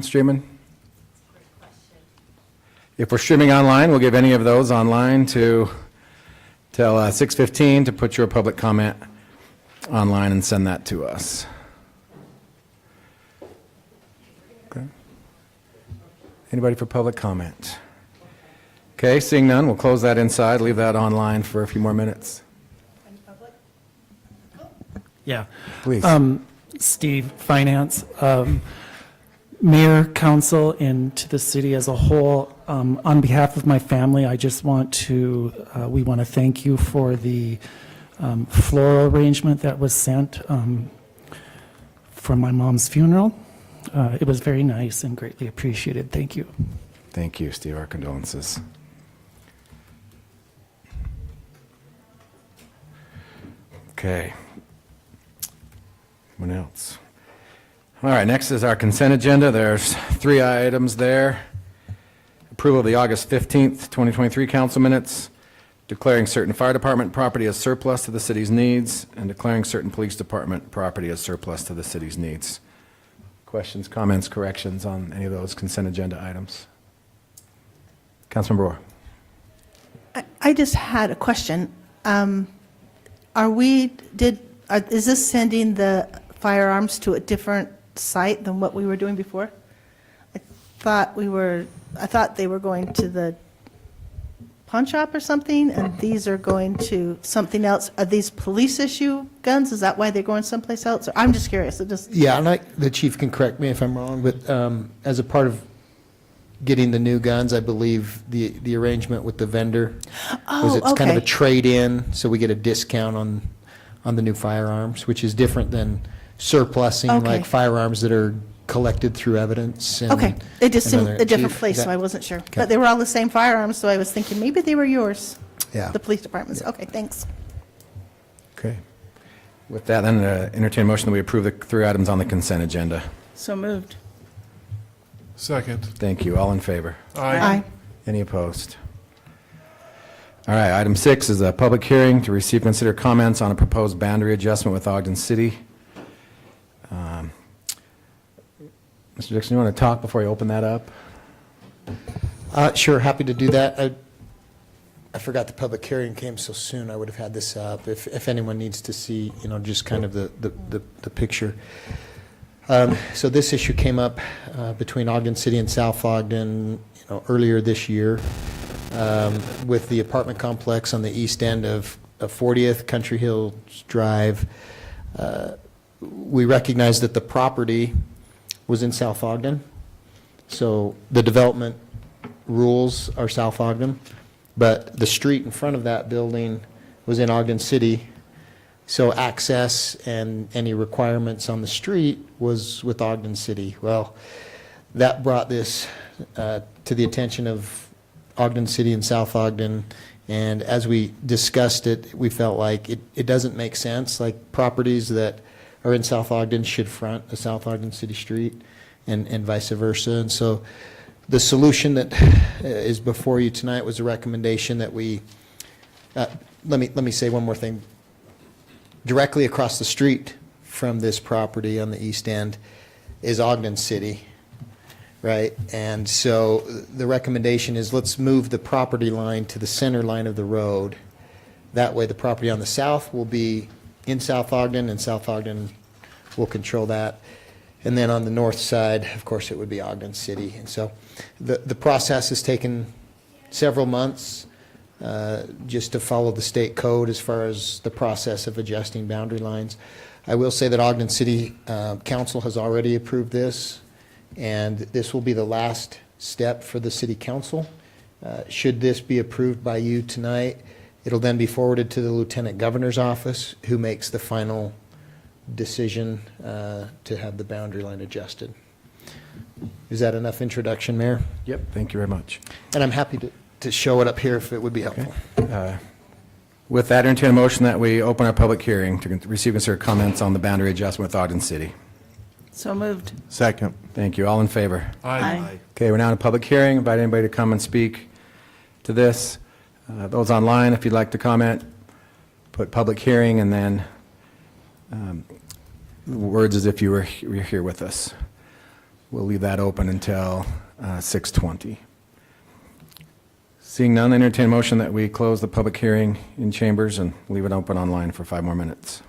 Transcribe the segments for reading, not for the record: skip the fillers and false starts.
online streaming? If we're streaming online, we'll give any of those online to till 6:15 to put your public comment online and send that to us. Okay. Anybody for public comment? Okay, seeing none, we'll close that inside, leave that online for a few more minutes. Yeah. Please. Steve, Finance, Mayor, Council, and to the city as a whole, on behalf of my family, I just want to, we want to thank you for the floral arrangement that was sent for my mom's funeral. It was very nice and greatly appreciated. Thank you. Thank you, Steve. Our condolences. Okay. Anyone else? All right, next is our consent agenda. There's 3 items there. Approval of the August 15th, 2023 council minutes, declaring certain fire department property as surplus to the city's needs, and declaring certain police department property as surplus to the city's needs. Questions, comments, corrections on any of those consent agenda items? Councilman Brewer. I just had a question. Is this sending the firearms to a different site than what we were doing before? I thought they were going to the pawn shop or something, and these are going to something else. Are these police issue guns? Is that why they're going someplace else? Or, I'm just curious. Yeah, and the chief can correct me if I'm wrong, but as a part of getting the new guns, I believe the arrangement with the vendor was it's kind of a okay. trade-in, so we get a discount on the new firearms, which is different than surplusing Okay. like firearms that are collected through evidence. And, Okay, it just and seemed other- a different Chief, place, is so that- I wasn't sure. Okay. But they were all the same firearms, so I was thinking maybe they were yours. Yeah. The police department's. Okay, thanks. Okay. With that, then entertain a motion that we approve the 3 items on the consent agenda. So moved. Second. Thank you. All in favor? Aye. Any opposed? All right, item 6 is a public hearing to receive, consider comments on a proposed boundary adjustment with Ogden City. Mr. Dixon, you want to talk before you open that up? Sure, happy to do that. I forgot the public hearing came so soon. I would have had this up if anyone needs to see, just kind of the picture. So this issue came up between Ogden City and South Ogden, earlier this year with the apartment complex on the east end of 40th Country Hills Drive. We recognized that the property was in South Ogden, so the development rules are South Ogden, but the street in front of that building was in Ogden City, so access and any requirements on the street was with Ogden City. Well, that brought this to the attention of Ogden City and South Ogden, and as we discussed it, we felt like it doesn't make sense, like properties that are in South Ogden should front a South Ogden City street and vice versa. And so the solution that is before you tonight was a recommendation that we, let me say one more thing. Directly across the street from this property on the east end is Ogden City, right? And so the recommendation is let's move the property line to the center line of the road. That way the property on the south will be in South Ogden, and South Ogden will control that. And then on the north side, of course, it would be Ogden City. And so the process has taken several months just to follow the state code as far as the process of adjusting boundary lines. I will say that Ogden City Council has already approved this, and this will be the last step for the City Council. Should this be approved by you tonight, it'll then be forwarded to the Lieutenant Governor's office, who makes the final decision to have the boundary line adjusted. Is that enough introduction, Mayor? Yep, thank you very much. And I'm happy to show it up here if it would be helpful. With that, entertain a motion that we open our public hearing to receive and consider comments on the boundary adjustment with Ogden City. So moved. Second. Thank you. All in favor? Aye. Okay, we're now in a public hearing. Invite anybody to come and speak to this. Those online, if you'd like to comment, put public hearing and then words as if you were here with us. we'll leave that open until 6:20. Seeing none, entertain a motion that we close the public hearing in chambers and leave it open online for 5 more minutes.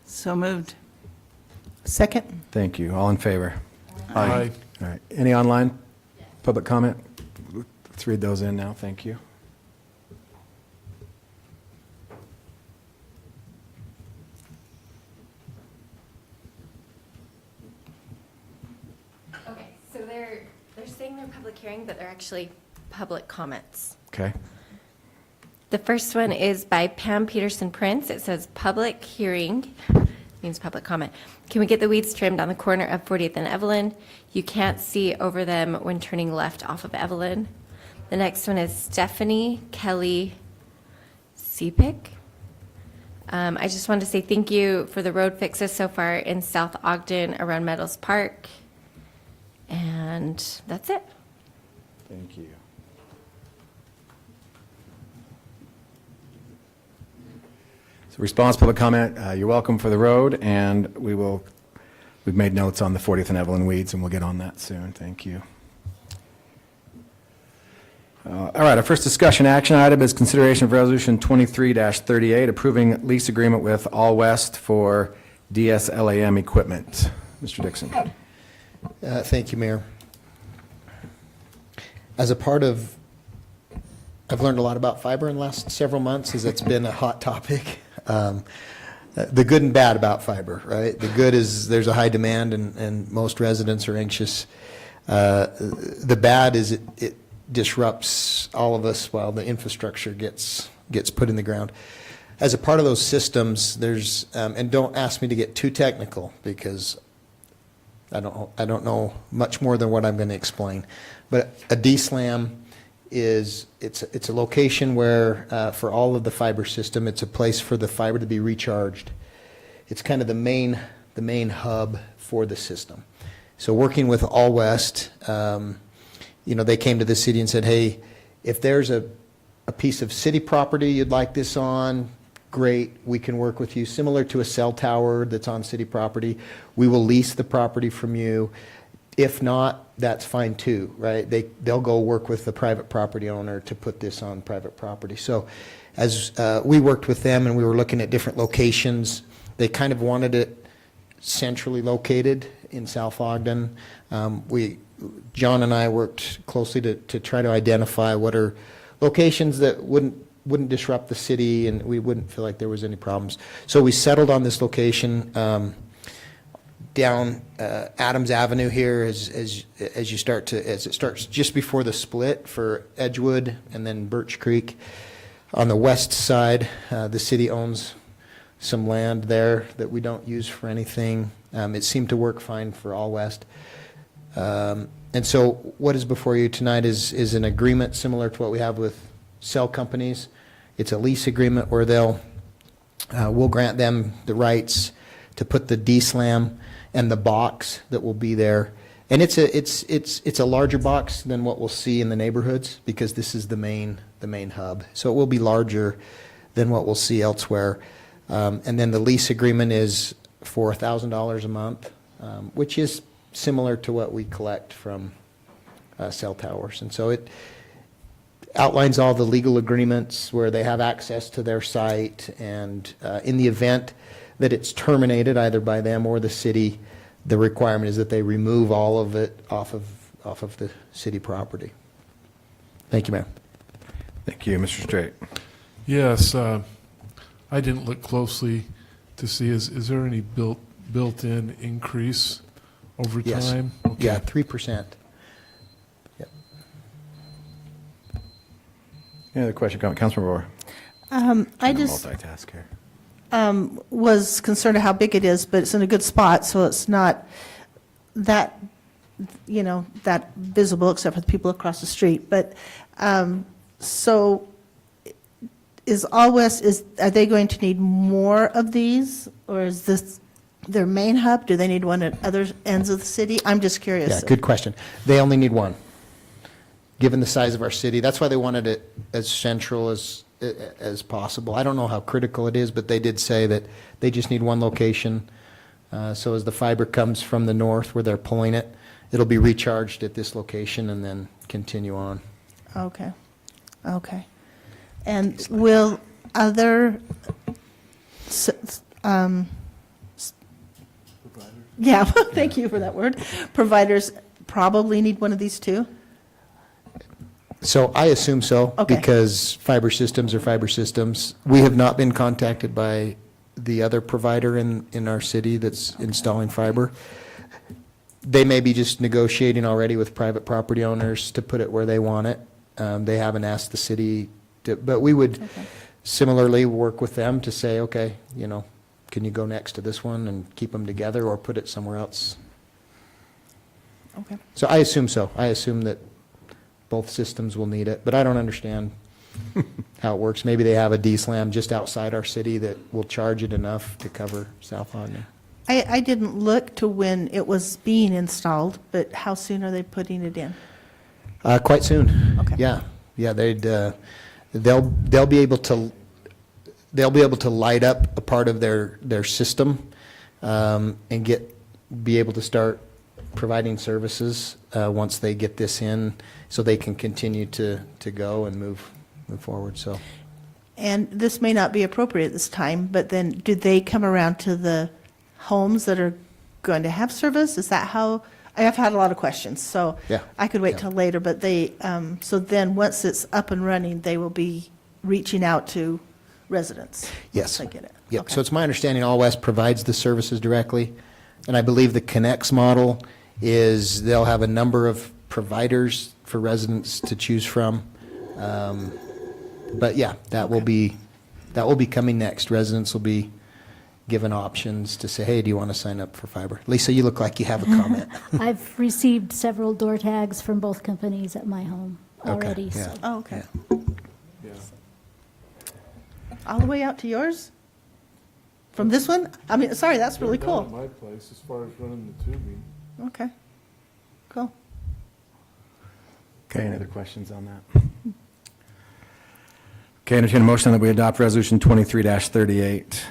So moved. Second? Thank you. All in favor? Aye. All right. Any online public comment? Let's read those in now. Thank you. Okay, so they're saying they're public hearing, but they're actually public comments. Okay. The first one is by Pam Peterson Prince. It says, "Public hearing," means public comment. "Can we get the weeds trimmed on the corner of 40th and Evelyn? You can't see over them when turning left off of Evelyn." The next one is Stephanie Kelly Sepik. I just wanted to say thank you for the road fixes so far in South Ogden around Meadows Park. And that's it. Thank you. So response public comment, you're welcome for the road, and we've made notes on the 40th and Evelyn weeds, and we'll get on that soon. Thank you. All right, our first discussion action item is consideration of Resolution 23-38, approving lease agreement with All West for DSLAM equipment. Mr. Dixon. Thank you, Mayor. As a part of, I've learned a lot about fiber in the last several months, as it's been a hot topic. The good and bad about fiber, right? The good is there's a high demand and most residents are anxious. The bad is it disrupts all of us while the infrastructure gets put in the ground. As a part of those systems, there's, and don't ask me to get too technical because I don't know much more than what I'm going to explain. But a DSLAM is, it's a location where, for all of the fiber system, it's a place for the fiber to be recharged. It's kind of the main hub for the system. So working with All West, they came to the city and said, hey, if there's a piece of city property you'd like this on, great, we can work with you. Similar to a cell tower that's on city property, we will lease the property from you. If not, that's fine too, right? They'll go work with the private property owner to put this on private property. So as we worked with them and we were looking at different locations, they kind of wanted it centrally located in South Ogden. John and I worked closely to try to identify what are locations that wouldn't disrupt the city and we wouldn't feel like there was any problems. So we settled on this location down Adams Avenue here as it starts just before the split for Edgewood and then Birch Creek. On the west side, the city owns some land there that we don't use for anything. It seemed to work fine for All West. And so what is before you tonight is an agreement similar to what we have with cell companies. It's a lease agreement where we'll grant them the rights to put the DSLAM and the box that will be there. And it's a larger box than what we'll see in the neighborhoods because this is the main hub. So it will be larger than what we'll see elsewhere. And then the lease agreement is for $1,000 a month, which is similar to what we collect from cell towers. And so it outlines all the legal agreements where they have access to their site, and in the event that it's terminated either by them or the city, the requirement is that they remove all of it off of the city property. Thank you, Mayor. Thank you, Mr. Straight. Yes, I didn't look closely to see, is there any built-in increase over Yes. time? Okay. Yeah, 3%. Yep. Any other question, comment? Councilmember Rohr. I just Multitask here. was concerned of how big it is, but it's in a good spot, so it's not that, that visible except for the people across the street. But, so is All West, are they going to need more of these? Or is this their main hub? Do they need one at other ends of the city? I'm just curious. Yeah, good question. They only need one, given the size of our city. That's why they wanted it as central as possible. I don't know how critical it is, but they did say that they just need one location. So as the fiber comes from the north where they're pulling it, it'll be recharged at this location and then continue on. Okay, okay. And will other, yeah, thank you for that word, providers probably need one of these too? So I assume so, Okay. because fiber systems are fiber systems. We have not been contacted by the other provider in our city that's installing fiber. They may be just negotiating already with private property owners to put it where they want it. They haven't asked the city to, but we would Okay. similarly work with them to say, okay, can you go next to this one and keep them together or put it somewhere else? Okay. So I assume so. I assume that both systems will need it, but I don't understand how it works. Maybe they have a D-SLAM just outside our city that will charge it enough to cover South Ogden. I didn't look to when it was being installed, but how soon are they putting it in? Quite soon. Okay. Yeah, they'll be able to light up a part of their system, and be able to start providing services, once they get this in, so they can continue to go and move forward, so. And this may not be appropriate this time, but then do they come around to the homes that are going to have service? Is that how, I have had a lot of questions, so Yeah, I could wait yeah. till later, but they, so then once it's up and running, they will be reaching out to residents? Yes. I get it. Yep, Okay. so it's my understanding All West provides the services directly, and I believe the Connects model is they'll have a number of providers for residents to choose from. But yeah, that will be coming next. Residents will be given options to say, hey, do you want to sign up for fiber? Lisa, you look like you have a comment. I've received several door tags from both companies at my home Okay, already. yeah. So. Oh, okay. Yeah. All the way out to yours? From this one? I mean, sorry, that's really They're down at cool. my place, as far as running the tubing. Okay, cool. Okay, any other questions on that? Okay, entertain a motion that we adopt Resolution 23-38.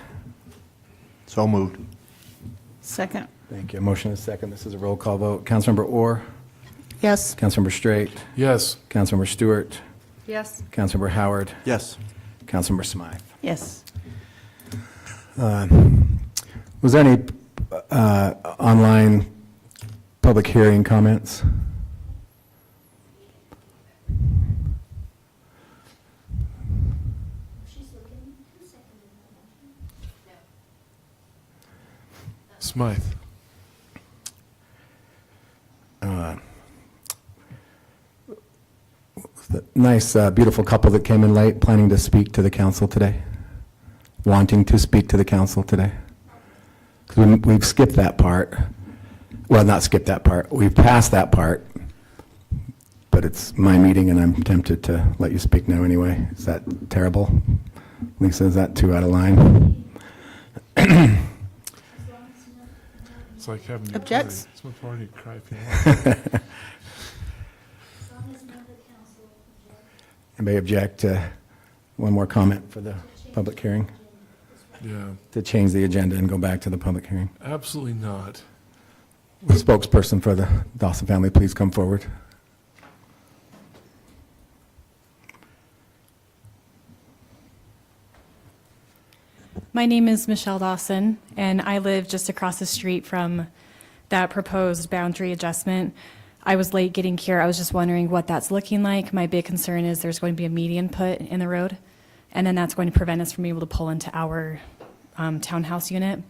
So moved. Second. Thank you. Motion is second. This is a roll call vote. Councilmember Orr, Yes. Councilmember Straight, Yes, Councilmember Stewart, Yes. Councilmember Howard, Yes. Councilmember Smythe. Yes. Was there any online public hearing comments? Smythe. The nice, beautiful couple that came in late, planning to speak to the council today, wanting to speak to the council today. 'Cause we've skipped that part. Well, not skipped that part. We've passed that part. But it's my meeting, and I'm tempted to let you speak now anyway. Is that terrible? Lisa, is that too out of line? It's like having your Objects? party. It's my party, cry if you want. Anybody object to one more comment for the public hearing? Yeah, To change the agenda and go back to the public hearing? absolutely not. The spokesperson for the Dawson family, please come forward. My name is Michelle Dawson, and I live just across the street from that proposed boundary adjustment. I was late getting here. I was just wondering what that's looking like. My big concern is there's going to be a median put in the road, and then that's going to prevent us from being able to pull into our townhouse unit.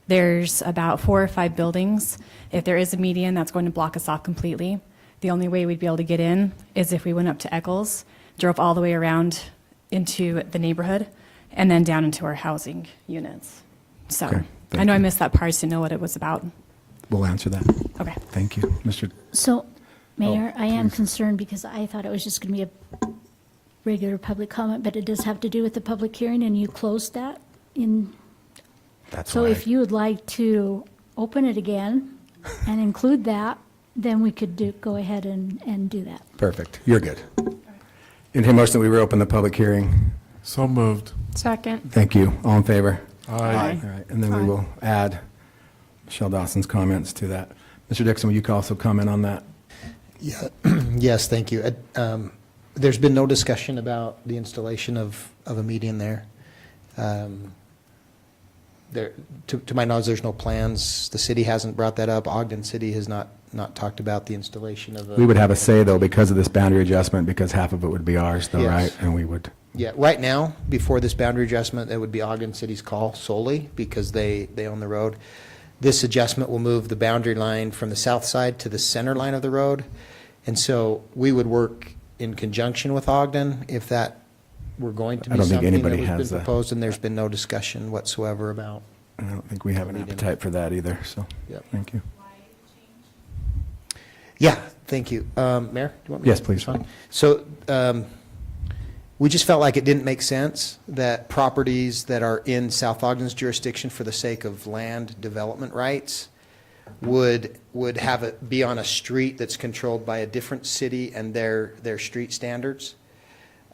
There's about 4 or 5 buildings. If there is a median, that's going to block us off completely. The only way we'd be able to get in is if we went up to Eccles, drove all the way around into the neighborhood, and then down into our housing units. So Okay, I thank know I you. missed that part, I just didn't know what it was about. We'll answer that. Okay. Thank you. Mr. So, Mayor, I am please. concerned because I thought it was just going to be a regular public comment, but it does have to do with the public hearing, and you closed that in. That's So why. if you would like to open it again and include that, then we could go ahead and do that. Perfect. You're good. Entertain a motion that we reopen the public hearing. So moved. Second. Thank you. All in favor? Aye. All right, and then we will add Michelle Dawson's comments to that. Mr. Dixon, will you also comment on that? Yeah, yes, thank you. There's been no discussion about the installation of a median there. To my knowledge, there's no plans. The city hasn't brought that up. Ogden City has not talked about the installation of a. We would have a say, though, because of this boundary adjustment, because half of it would be ours, though, Yes. right? And we would, Yeah, right now, before this boundary adjustment, it would be Ogden City's call solely because they own the road. This adjustment will move the boundary line from the south side to the center line of the road. And so we would work in conjunction with Ogden if that were going to I be don't think something that anybody was has been a- proposed, and there's been no discussion whatsoever about. I don't think we have an Lead in. appetite for that either, so, Yep. thank you. Yeah, thank you. Mayor, do you want me Yes, to please. respond? So we just felt like it didn't make sense that properties that are in South Ogden's jurisdiction for the sake of land development rights would have it be on a street that's controlled by a different city and their street standards.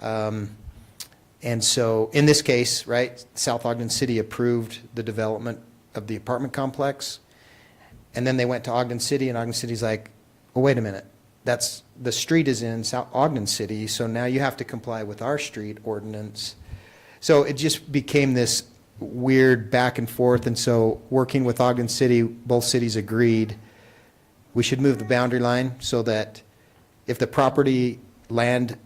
And so in this case, right, South Ogden City approved the development of the apartment complex. And then they went to Ogden City, and Ogden City's like, well, wait a minute, the street is in South Ogden City, so now you have to comply with our street ordinance. So it just became this weird back and forth, and so working with Ogden City, both cities agreed we should move the boundary line so that if the property land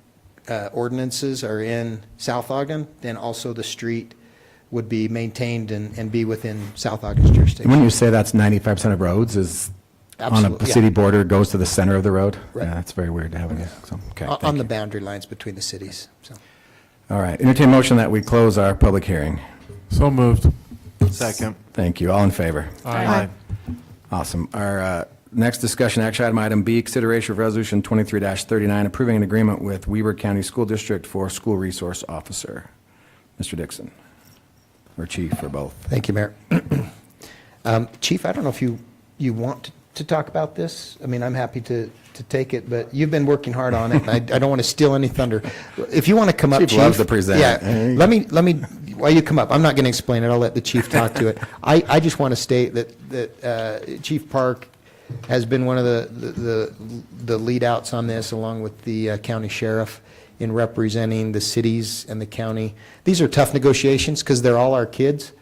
ordinances are in South Ogden, then also the street would be maintained and be within South Ogden's And jurisdiction. when you say that's 95% of roads is on Absolutely, a yeah. city border, goes to the center of the road? Right. Yeah, that's very weird to have it, so, okay. On thank the you. boundary lines between the cities, so. All right, entertain motion that we close our public hearing. So moved. Second. Thank you, all in favor? Aye. Awesome. Our next discussion action item, item B, consideration of resolution 23-39, approving an agreement with Weber County School District for school resource officer. Mr. Dixon, or Chief, or both. Thank you, Mayor. Chief, I don't know if you want to talk about this. I mean, I'm happy to take it, but you've been working hard on it, and I don't want to steal any thunder. If you want to come up, Chief Chief. loves to present. Yeah, There you let me, while you come up, I'm not going to explain it, I'll let the chief talk to it. I just want to state that Chief Park has been one of the lead outs on this, along with the county sheriff, in representing the cities and the county. These are tough negotiations because they're all our kids,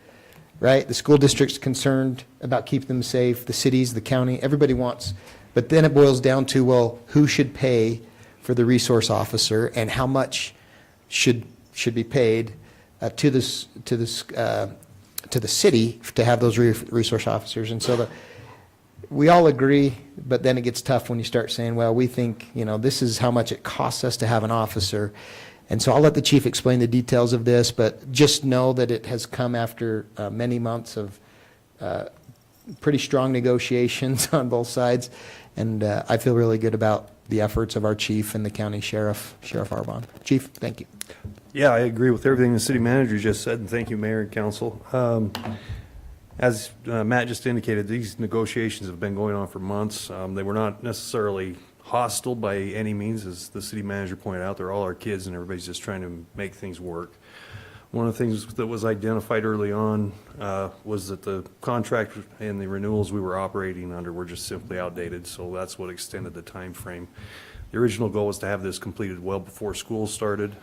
right? The school district's concerned about keeping them safe, the cities, the county, everybody wants. But then it boils down to, well, who should pay for the resource officer and how much should be paid to the city to have those resource officers. And so we all agree, but then it gets tough when you start saying, well, we think, this is how much it costs us to have an officer. And so I'll let the chief explain the details of this, but just know that it has come after many months of pretty strong negotiations on both sides. And I feel really good about the efforts of our chief and the county sheriff, Sheriff Arbon. Chief, thank you. Yeah, I agree with everything the city manager just said, and thank you, Mayor and Council. As Matt just indicated, these negotiations have been going on for months. They were not necessarily hostile by any means, as the city manager pointed out. They're all our kids, and everybody's just trying to make things work. One of the things that was identified early on was that the contract and the renewals we were operating under were just simply outdated, so that's what extended the time frame. The original goal was to have this completed well before school started.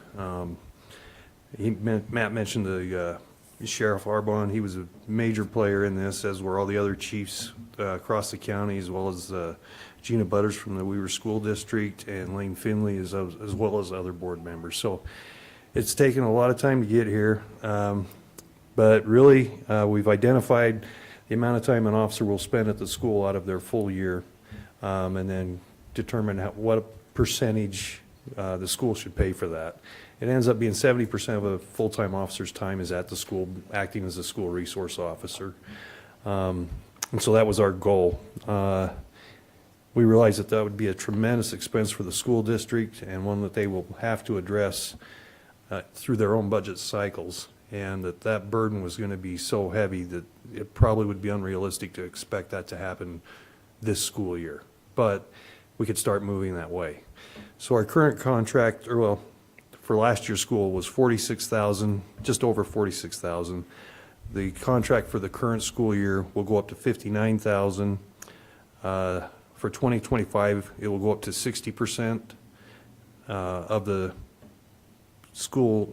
Matt mentioned the Sheriff Arbon. He was a major player in this, as were all the other chiefs across the county, as well as Gina Butters from the Weaver School District and Lane Finley, as well as other board members. So it's taken a lot of time to get here, but really, we've identified the amount of time an officer will spend at the school out of their full year, and then determine what percentage the school should pay for that. It ends up being 70% of a full-time officer's time is at the school, acting as a school resource officer. And so that was our goal. We realized that that would be a tremendous expense for the school district, and one that they will have to address through their own budget cycles, and that burden was going to be so heavy that it probably would be unrealistic to expect that to happen this school year. But we could start moving that way. So our current contract, for last year's school was $46,000, just over $46,000. The contract for the current school year will go up to $59,000. For 2025, it will go up to 60% of the school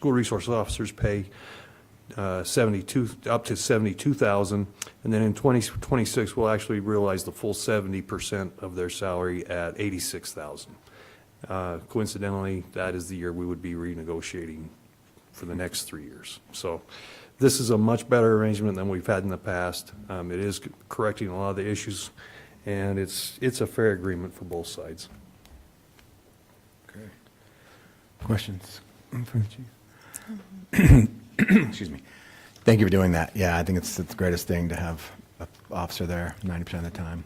resource officers pay, 72, up to 72,000. And then in 2026, we'll actually realize the full 70% of their salary at 86,000. Coincidentally, that is the year we would be renegotiating for the next 3 years. So this is a much better arrangement than we've had in the past. It is correcting a lot of the issues, and it's a fair agreement for both sides. Okay. Questions from the chief? Excuse me. Thank you for doing that. Yeah, I think it's the greatest thing to have an officer there 90% of the time,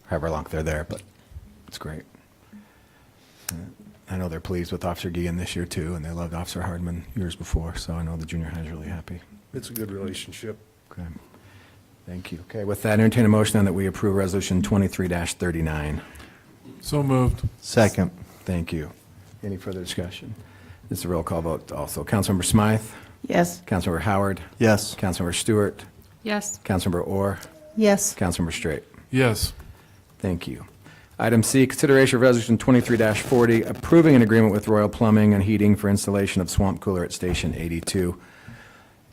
however long they're there, but it's great. I know they're pleased with Officer Guillen this year too, and they loved Officer Hardman years before, so I know the junior high is really happy. It's a good relationship. Okay. Thank you. Okay, with that, entertain a motion then that we approve Resolution 23-39. So moved. Second. Thank you. Any further discussion? This is a roll call vote also. Councilmember Smythe? Yes. Councilmember Howard? Yes. Councilmember Stewart? Yes. Councilmember Orr? Yes. Councilmember Straight? Yes. Thank you. Item C, consideration of Resolution 23-40, approving an agreement with Royal Plumbing and Heating for installation of swamp cooler at Station 82.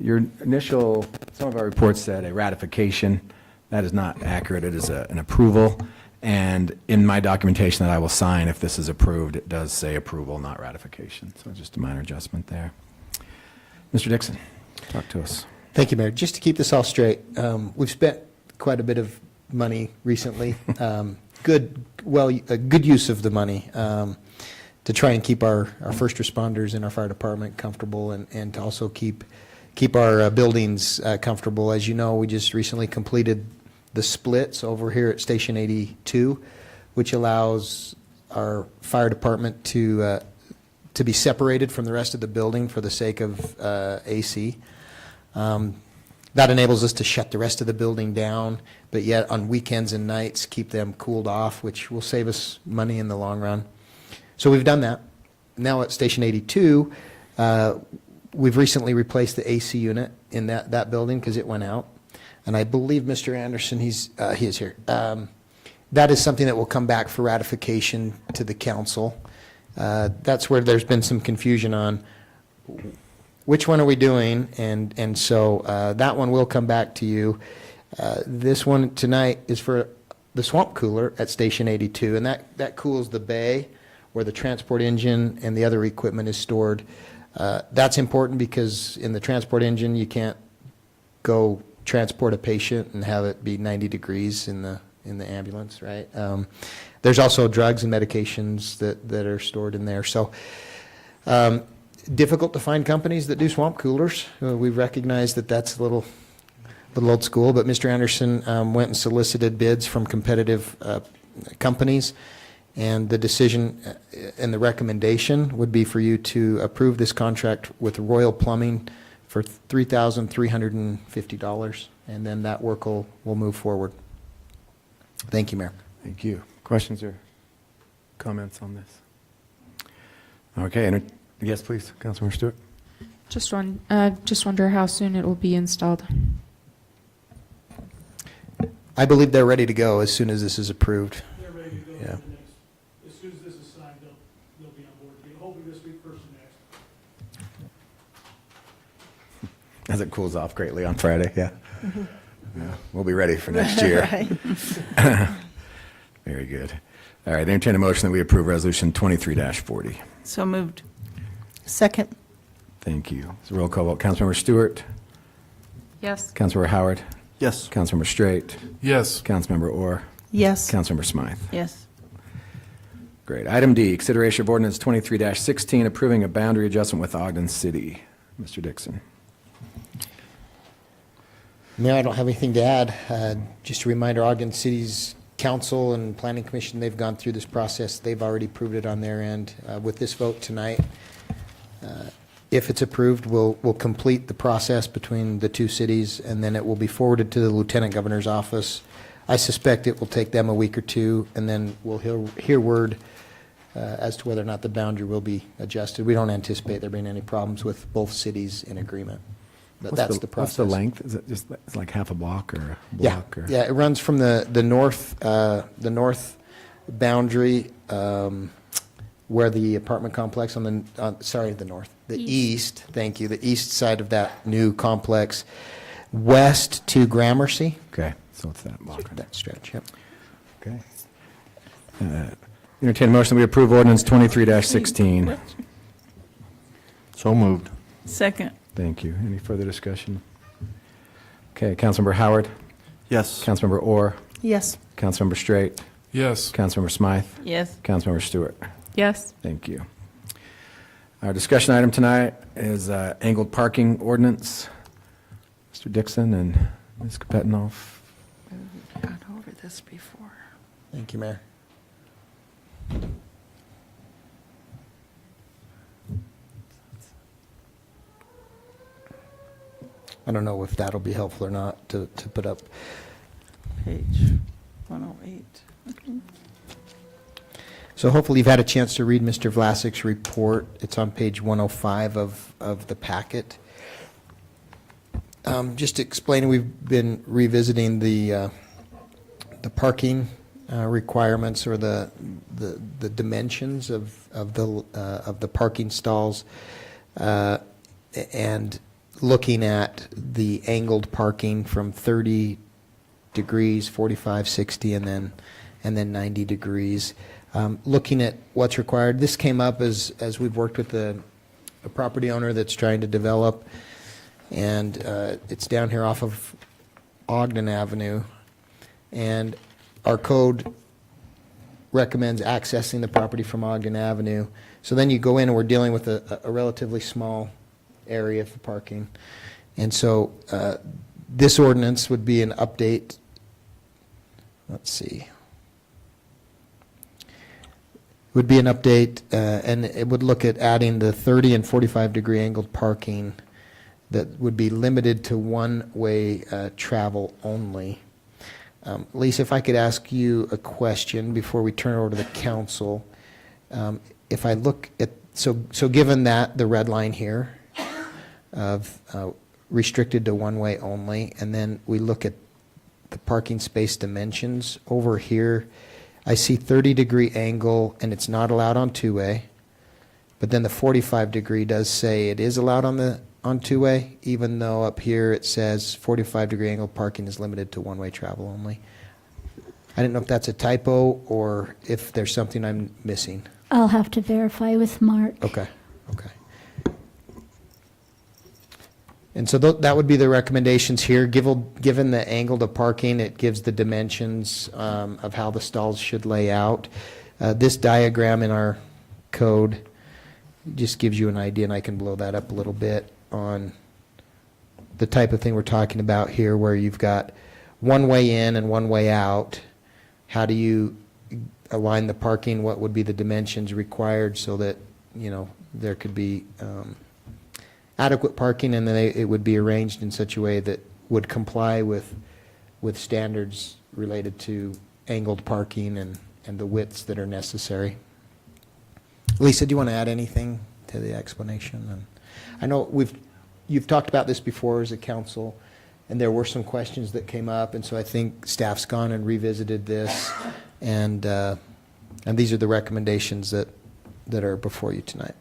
Your initial, some of our reports said a ratification. That is not accurate. It is an approval. And in my documentation that I will sign, if this is approved, it does say approval, not ratification. So just a minor adjustment there. Mr. Dixon, talk to us. Thank you, Mayor. Just to keep this all straight, we've spent quite a bit of money recently. A good use of the money to try and keep our first responders and our fire department comfortable, and to also keep our buildings comfortable. As you know, we just recently completed the splits over here at Station 82, which allows our fire department to be separated from the rest of the building for the sake of AC. That enables us to shut the rest of the building down, but yet on weekends and nights keep them cooled off, which will save us money in the long run. So we've done that. Now at Station 82, we've recently replaced the AC unit in that building because it went out. And I believe Mr. Anderson, he is here. That is something that will come back for ratification to the council. That's where there's been some confusion on which one are we doing, and so that one will come back to you. This one tonight is for the swamp cooler at Station 82, and that cools the bay where the transport engine and the other equipment is stored. That's important because in the transport engine, you can't go transport a patient and have it be 90 degrees in the ambulance, right? There's also drugs and medications that are stored in there. So difficult to find companies that do swamp coolers. We recognize that that's a little old school, but Mr. Anderson went and solicited bids from competitive companies, and the decision and the recommendation would be for you to approve this contract with Royal Plumbing for $3,350, and then that work will move forward. Thank you, Mayor. Thank you. Questions or comments on this? Okay, yes, please, Councilmember Stewart. Just wonder how soon it will be installed. I believe they're ready to go as soon as this is approved. They're ready to go. Yeah. As soon as this is signed, they'll be on board. Hopefully this week, first and next. As it cools off greatly on Friday, yeah. Yeah, we'll be ready for next year. Right. Very good. All right, entertain a motion that we approve Resolution 23-40. So moved. Second. Thank you. It's a roll call vote. Councilmember Stewart? Yes. Councilmember Howard? Yes. Councilmember Straight? Yes. Councilmember Orr? Yes. Councilmember Smythe? Yes. Great. Item D, consideration of ordinance 23-16, approving a boundary adjustment with Ogden City. Mr. Dixon. Mayor, I don't have anything to add. Just a reminder, Ogden City's council and planning commission, they've gone through this process. They've already approved it on their end. With this vote tonight, if it's approved, we'll complete the process between the two cities, and then it will be forwarded to the lieutenant governor's office. I suspect it will take them a week or two, and then we'll hear word as to whether or not the boundary will be adjusted. We don't anticipate there being any problems with both cities in agreement. But What's that's the process. What's the length? Is it just, it's like half a block or a Yeah, block? Or? yeah, it runs from the north boundary, where the apartment complex the north, the east, thank you, the east side of that new complex, west to Gramercy, Okay, so it's that block. that stretch, yep. Okay. Entertain a motion that we approve ordinance 23-16. So moved. Second. Thank you. Any further discussion? Okay, Councilmember Howard, Yes. Councilmember Orr, Yes. Councilmember Straight, Yes. Councilmember Smythe, Yes. Councilmember Stewart. Yes. Thank you. Our discussion item tonight is angled parking ordinance. Mr. Dixon and Ms. Kapetanoff. Gone over this before. Thank you, Mayor. I don't know if that'll be helpful or not to put up. Page 108. So hopefully you've had a chance to read Mr. Vlasic's report. It's on page 105 of the packet. Just explaining, we've been revisiting the parking requirements or the dimensions of the parking stalls, and looking at the angled parking from 30 degrees, 45, 60, and then 90 degrees. Looking at what's required, this came up as we've worked with a property owner that's trying to develop, and it's down here off of Ogden Avenue, and our code recommends accessing the property from Ogden Avenue. So then you go in, and we're dealing with a relatively small area for parking. And so this ordinance would be an update. Let's see. Would be an update, and it would look at adding the 30 and 45 degree angled parking that would be limited to one-way travel only. Lisa, if I could ask you a question before we turn it over to the council. If I look at, so given that, the red line here of restricted to one-way only, and then we look at the parking space dimensions over here, I see 30 degree angle and it's not allowed on two-way, but then the 45 degree does say it is allowed on two-way, even though up here it says 45 degree angle parking is limited to one-way travel only. I didn't know if that's a typo or if there's something I'm missing. I'll have to verify with Mark. Okay. And so that would be the recommendations here. Given the angle to parking, it gives the dimensions of how the stalls should lay out. This diagram in our code just gives you an idea, and I can blow that up a little bit on the type of thing we're talking about here, where you've got one way in and one way out. How do you align the parking? What would be the dimensions required so that, there could be adequate parking, and then it would be arranged in such a way that would comply with standards related to angled parking and the widths that are necessary. Lisa, do you want to add anything to the explanation? And I know you've talked about this before as a council, and there were some questions that came up, and so I think staff's gone and revisited this, and these are the recommendations that are before you tonight.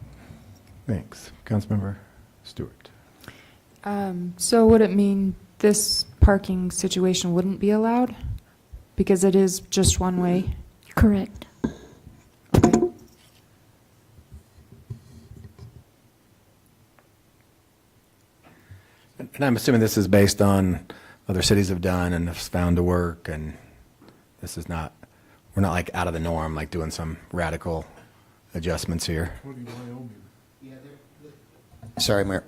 Thanks. Councilmember Stewart. So would it mean this parking situation wouldn't be allowed? Because it is just one way? Correct. Okay. And I'm assuming this is based on other cities have done and have found to work, and this is not, we're not like out of the norm, like doing some radical adjustments here. Sorry, Mayor.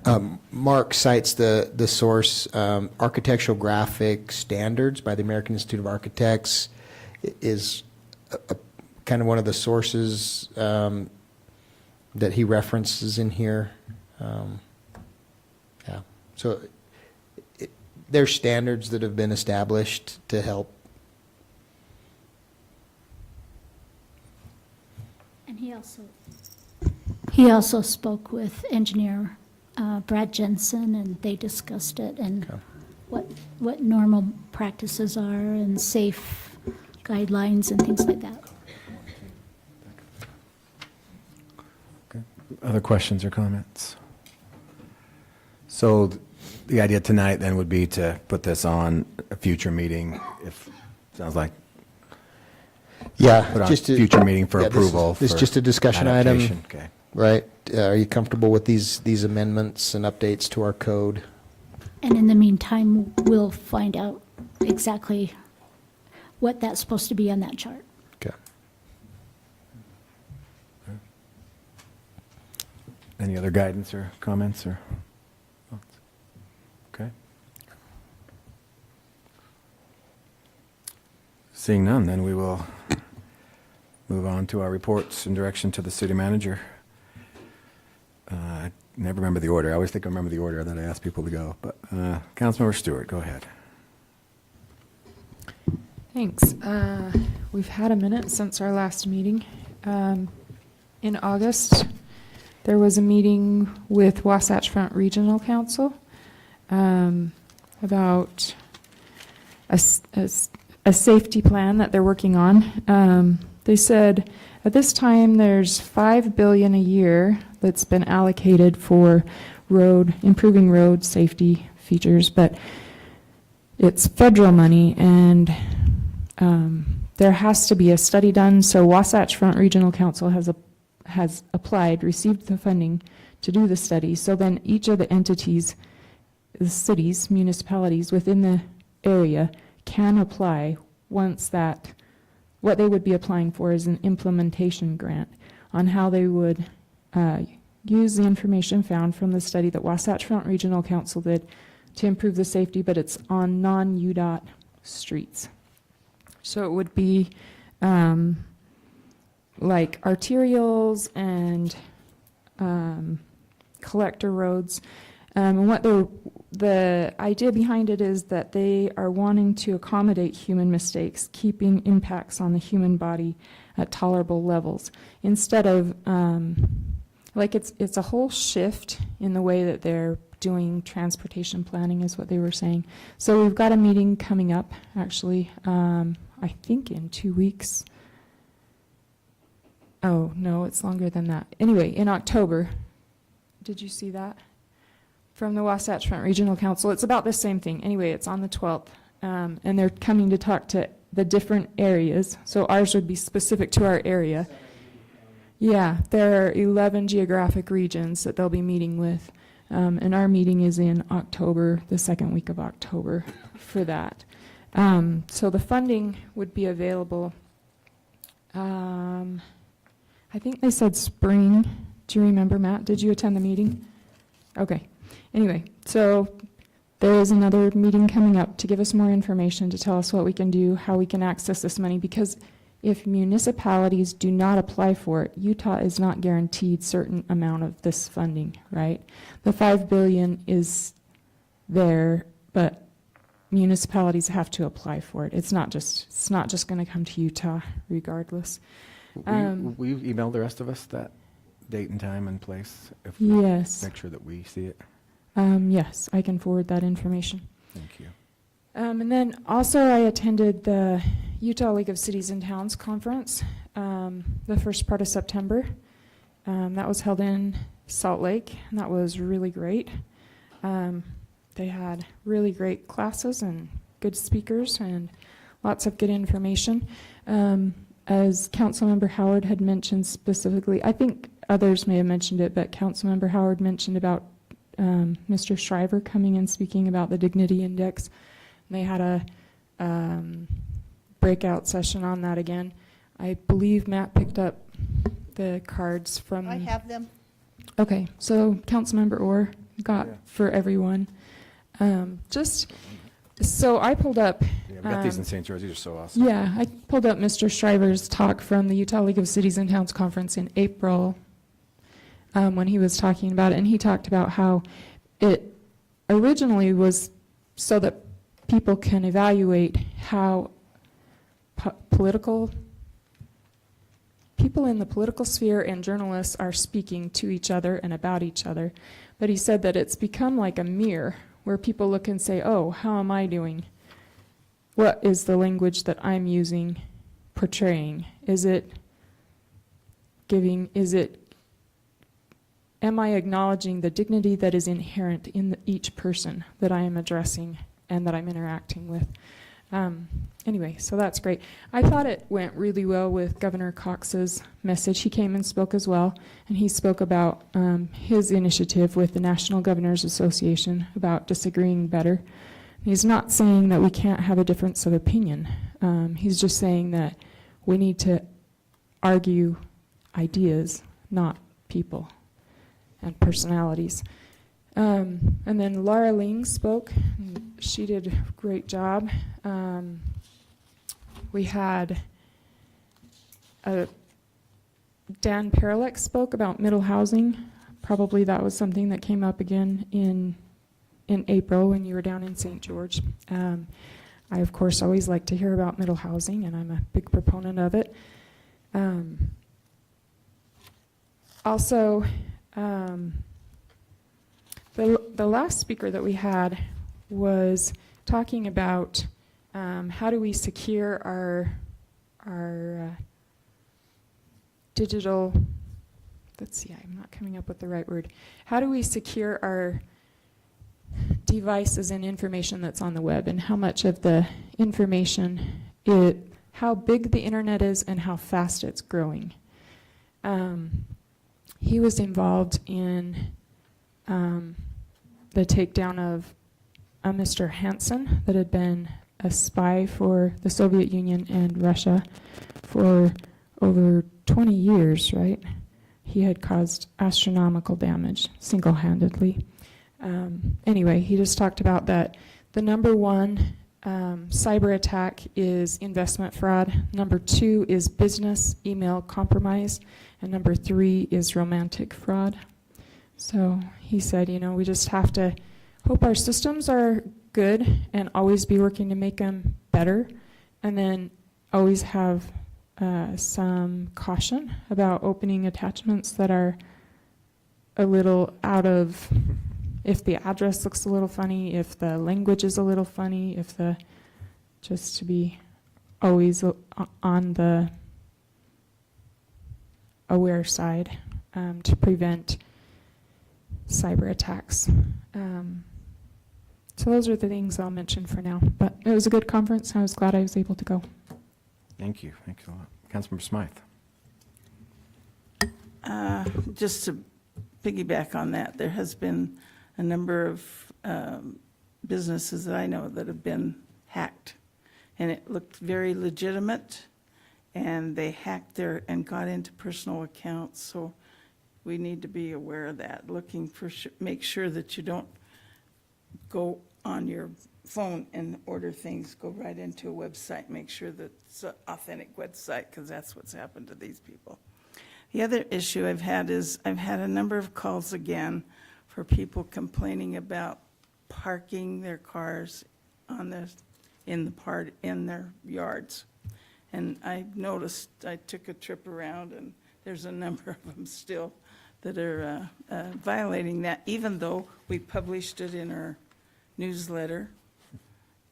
Mark cites the source, Architectural Graphic Standards by the American Institute of Architects is a kind of one of the sources that he references in here. Yeah. So there's standards that have been established to help. And he also spoke with engineer Brad Jensen, and they discussed it and what normal practices are and safe guidelines and things like that. Other questions or comments? So the idea tonight then would be to put this on a future meeting, if, sounds like, Yeah. put on a just to- future meeting for yeah, this is- approval. This is for just a discussion item, adaptation. Okay. right? Are you comfortable with these amendments and updates to our code? And in the meantime, we'll find out exactly what that's supposed to be on that chart. Okay. Any other guidance or comments or thoughts? Okay. Seeing none, then we will move on to our reports in direction to the city manager. I never remember the order. I always think I remember the order that I ask people to go. But Councilmember Stewart, go ahead. Thanks. We've had a minute since our last meeting. In August, there was a meeting with Wasatch Front Regional Council about a safety plan that they're working on. They said at this time there's $5 billion a year that's been allocated for improving road safety features, but it's federal money, and there has to be a study done. So Wasatch Front Regional Council has applied, received the funding to do the study. So then each of the entities, the cities, municipalities within the area can apply once that, what they would be applying for is an implementation grant on how they would use the information found from the study that Wasatch Front Regional Council did to improve the safety, but it's on non-UDOT streets. So it would be like arterials and collector roads. And what the idea behind it is that they are wanting to accommodate human mistakes, keeping impacts on the human body at tolerable levels. Instead of, like it's a whole shift in the way that they're doing transportation planning is what they were saying. So we've got a meeting coming up, actually, I think in 2 weeks. Oh, no, it's longer than that. Anyway, in October. Did you see that? From the Wasatch Front Regional Council. It's about the same thing. Anyway, it's on the 12th. And they're coming to talk to the different areas. So ours would be specific to our area. Yeah, there are 11 geographic regions that they'll be meeting with. And our meeting is in October, the second week of October for that. So the funding would be available, I think they said spring. Do you remember, Matt? Did you attend the meeting? Okay. Anyway, so there is another meeting coming up to give us more information, to tell us what we can do, how we can access this money, because if municipalities do not apply for it, Utah is not guaranteed certain amount of this funding, right? The $5 billion is there, but municipalities have to apply for it. It's not just going to come to Utah regardless. Will you email the rest of us that date and time and place? If we Yes. Make sure that we see it. Yes, I can forward that information. Thank you. And then also I attended the Utah League of Cities and Towns Conference, the first part of September. That was held in Salt Lake, and that was really great. They had really great classes and good speakers and lots of good information. As Councilmember Howard had mentioned specifically, I think others may have mentioned it, but Councilmember Howard mentioned about Mr. Shriver coming and speaking about the Dignity Index. And they had a breakout session on that again. I believe Matt picked up the cards from... I have them. Okay, so Councilmember Orr got for everyone. So I pulled up... Yeah, we got these in St. George. These are so awesome. Yeah, I pulled up Mr. Shriver's talk from the Utah League of Cities and Towns Conference in April when he was talking about it, and he talked about how it originally was so that people can evaluate how political people in the political sphere and journalists are speaking to each other and about each other. But he said that it's become like a mirror where people look and say, oh, how am I doing? What is the language that I'm using portraying? Am I acknowledging the dignity that is inherent in each person that I am addressing and that I'm interacting with? Anyway, so that's great. I thought it went really well with Governor Cox's message. He came and spoke as well, and he spoke about his initiative with the National Governors Association about disagreeing better. He's not saying that we can't have a difference of opinion. He's just saying that we need to argue ideas, not people and personalities. And then Laura Ling spoke. She did a great job. We had Dan Paralek spoke about middle housing. Probably that was something that came up again in April when you were down in St. George. I, of course, always like to hear about middle housing, and I'm a big proponent of it. Also, the last speaker that we had was talking about how do we secure our digital, let's see, I'm not coming up with the right word. How do we secure our devices and information that's on the web, and how much of the information, how big the internet is and how fast it's growing. He was involved in the takedown of a Mr. Hansen that had been a spy for the Soviet Union and Russia for over 20 years, right? He had caused astronomical damage single-handedly. Anyway, he just talked about that the number one cyber attack is investment fraud, number 2 is business email compromise, and number 3 is romantic fraud. So he said, we just have to hope our systems are good and always be working to make them better, and then always have some caution about opening attachments that are a little out of, if the address looks a little funny, if the language is a little funny, just to be always on the aware side to prevent cyber attacks. So those are the things I'll mention for now. But it was a good conference. I was glad I was able to go. Thank you. Thanks a lot. Councilmember Smythe. Just to piggyback on that, there has been a number of businesses that I know that have been hacked, and it looked very legitimate, and they hacked and got into personal accounts. So we need to be aware of that, looking for make sure that you don't go on your phone and order things, go right into a website, make sure that it's an authentic website, because that's what's happened to these people. The other issue I've had is I've had a number of calls again for people complaining about parking their cars in their yards. And I noticed, I took a trip around, and there's a number of them still that are violating that, even though we published it in our newsletter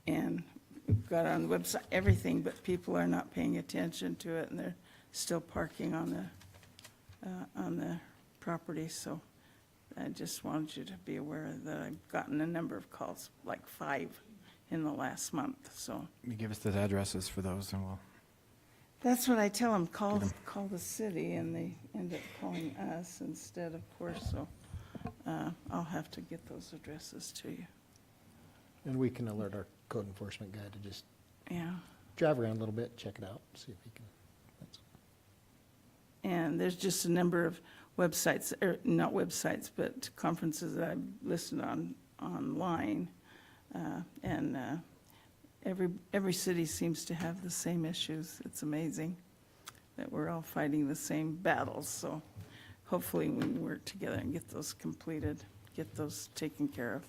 and we've got it on the website, everything, but people are not paying attention to it, and they're still parking on the property. So I just wanted you to be aware that I've gotten a number of calls, like 5 in the last month. So You give us the addresses for those, and we'll. that's what I tell them, call the city, and they end up calling us instead, of course. So I'll have to get those addresses to you. And we can alert our code enforcement guy to just Yeah. drive around a little bit, check it out, see if he can. And there's just a number of websites, or not websites, but conferences that I've listed online. And every city seems to have the same issues. It's amazing that we're all fighting the same battles. So hopefully we can work together and get those completed, get those taken care of.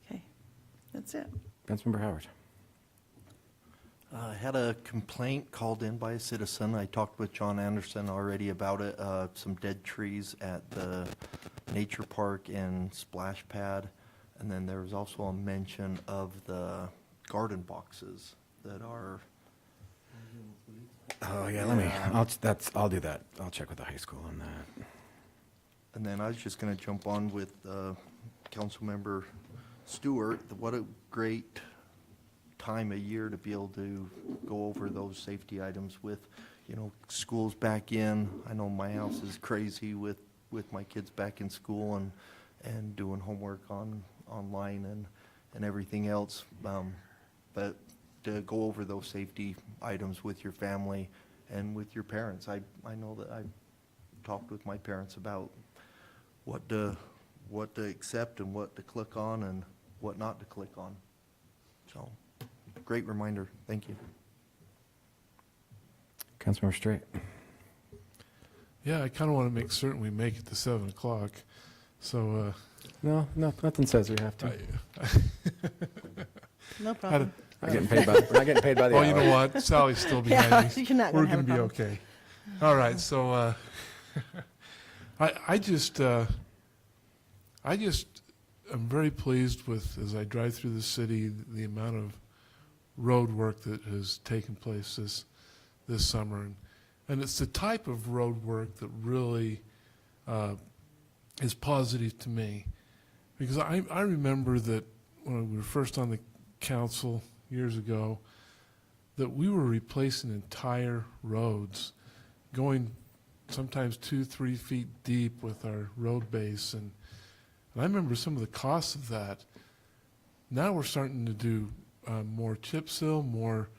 Okay, that's it. Councilmember Howard. I had a complaint called in by a citizen. I talked with John Anderson already about it. Some dead trees at the nature park and splash pad. And then there was also a mention of the garden boxes that are, Oh, yeah, I'll do that. I'll check with the high school on that. and then I was just going to jump on with Councilmember Stewart. What a great time of year to be able to go over those safety items with, schools back in. I know my house is crazy with my kids back in school and doing homework online and everything else. But to go over those safety items with your family and with your parents. I know that I've talked with my parents about what to accept and what to click on and what not to click on. So, great reminder. Thank you. Councilmember Straight. Yeah, I kind of want to make certain we make it to 7 o'clock. So, No, nothing says we have to. No problem. We're not getting paid by the Oh, hour. you know what? Sally's still behind Yeah, me. you're not We're gonna have going a to be problem. okay. All right, so I just am very pleased with, as I drive through the city, the amount of road work that has taken place this summer. And it's the type of road work that really is positive to me. Because I remember that when we were first on the council years ago, that we were replacing entire roads, going sometimes 2-3 feet deep with our road base. And I remember some of the costs of that. Now we're starting to do more chip seal, more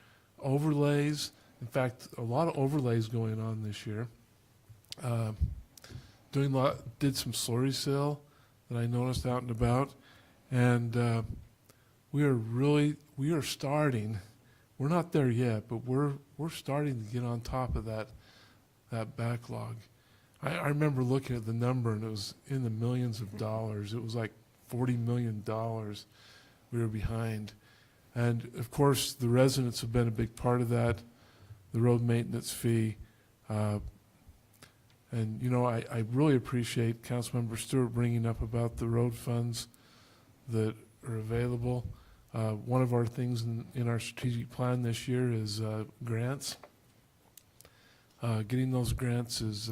overlays. In fact, a lot of overlays going on this year. Did some slurry seal that I noticed out and about. And we are starting, we're not there yet, but we're starting to get on top of that backlog. I remember looking at the number, and it was in the millions of dollars. It was like $40 million we were behind. And of course, the residents have been a big part of that, the road maintenance fee. And, I really appreciate Councilmember Stewart bringing up about the road funds that are available. One of our things in our strategic plan this year is grants. Getting those grants is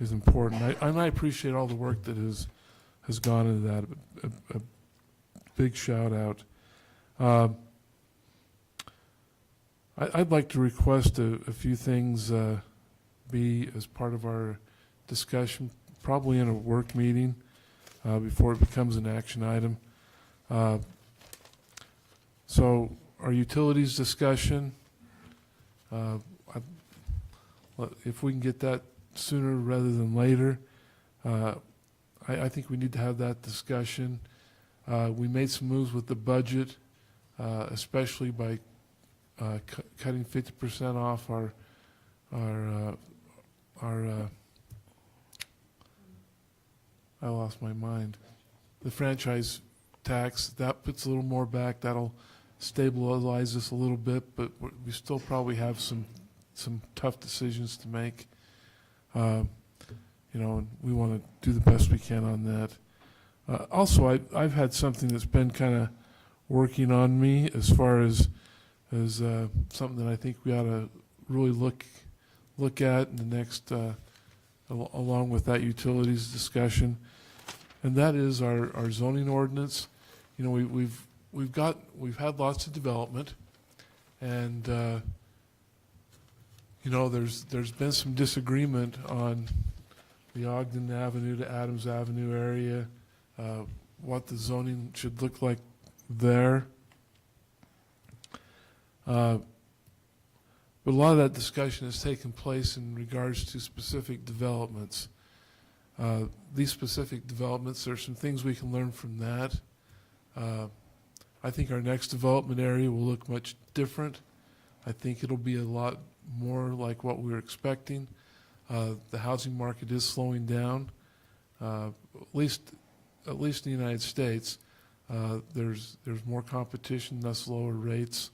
important. I appreciate all the work that has gone into that. A big shout out. I'd like to request a few things be as part of our discussion, probably in a work meeting before it becomes an action item. So our utilities discussion, if we can get that sooner rather than later, I think we need to have that discussion. We made some moves with the budget, especially by cutting 50% off our I lost my mind. The franchise tax, that puts a little more back. That'll stabilize us a little bit, but we still probably have some tough decisions to make. And we want to do the best we can on that. Also, I've had something that's been kind of working on me as far as something that I think we ought to really look at in the next, along with that utilities discussion, and that is our zoning ordinance. We've had lots of development, and there's been some disagreement on the Ogden Avenue to Adams Avenue area, what the zoning should look like there. But a lot of that discussion has taken place in regards to specific developments. These specific developments, there's some things we can learn from that. I think our next development area will look much different. I think it'll be a lot more like what we were expecting. The housing market is slowing down, at least in the United States. There's more competition, thus lower rates.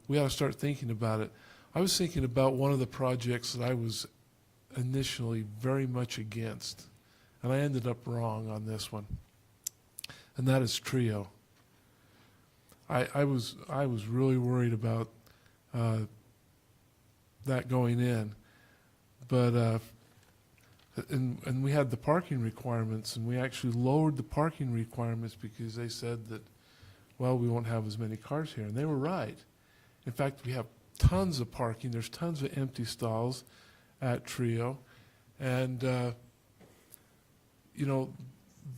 we ought to start thinking about it. I was thinking about one of the projects that I was initially very much against, and I ended up wrong on this one, and that is Trio. I was really worried about that going in, but and we had the parking requirements, and we actually lowered the parking requirements because they said that, well, we won't have as many cars here, and they were right. In fact, we have tons of parking. There's tons of empty stalls at Trio, and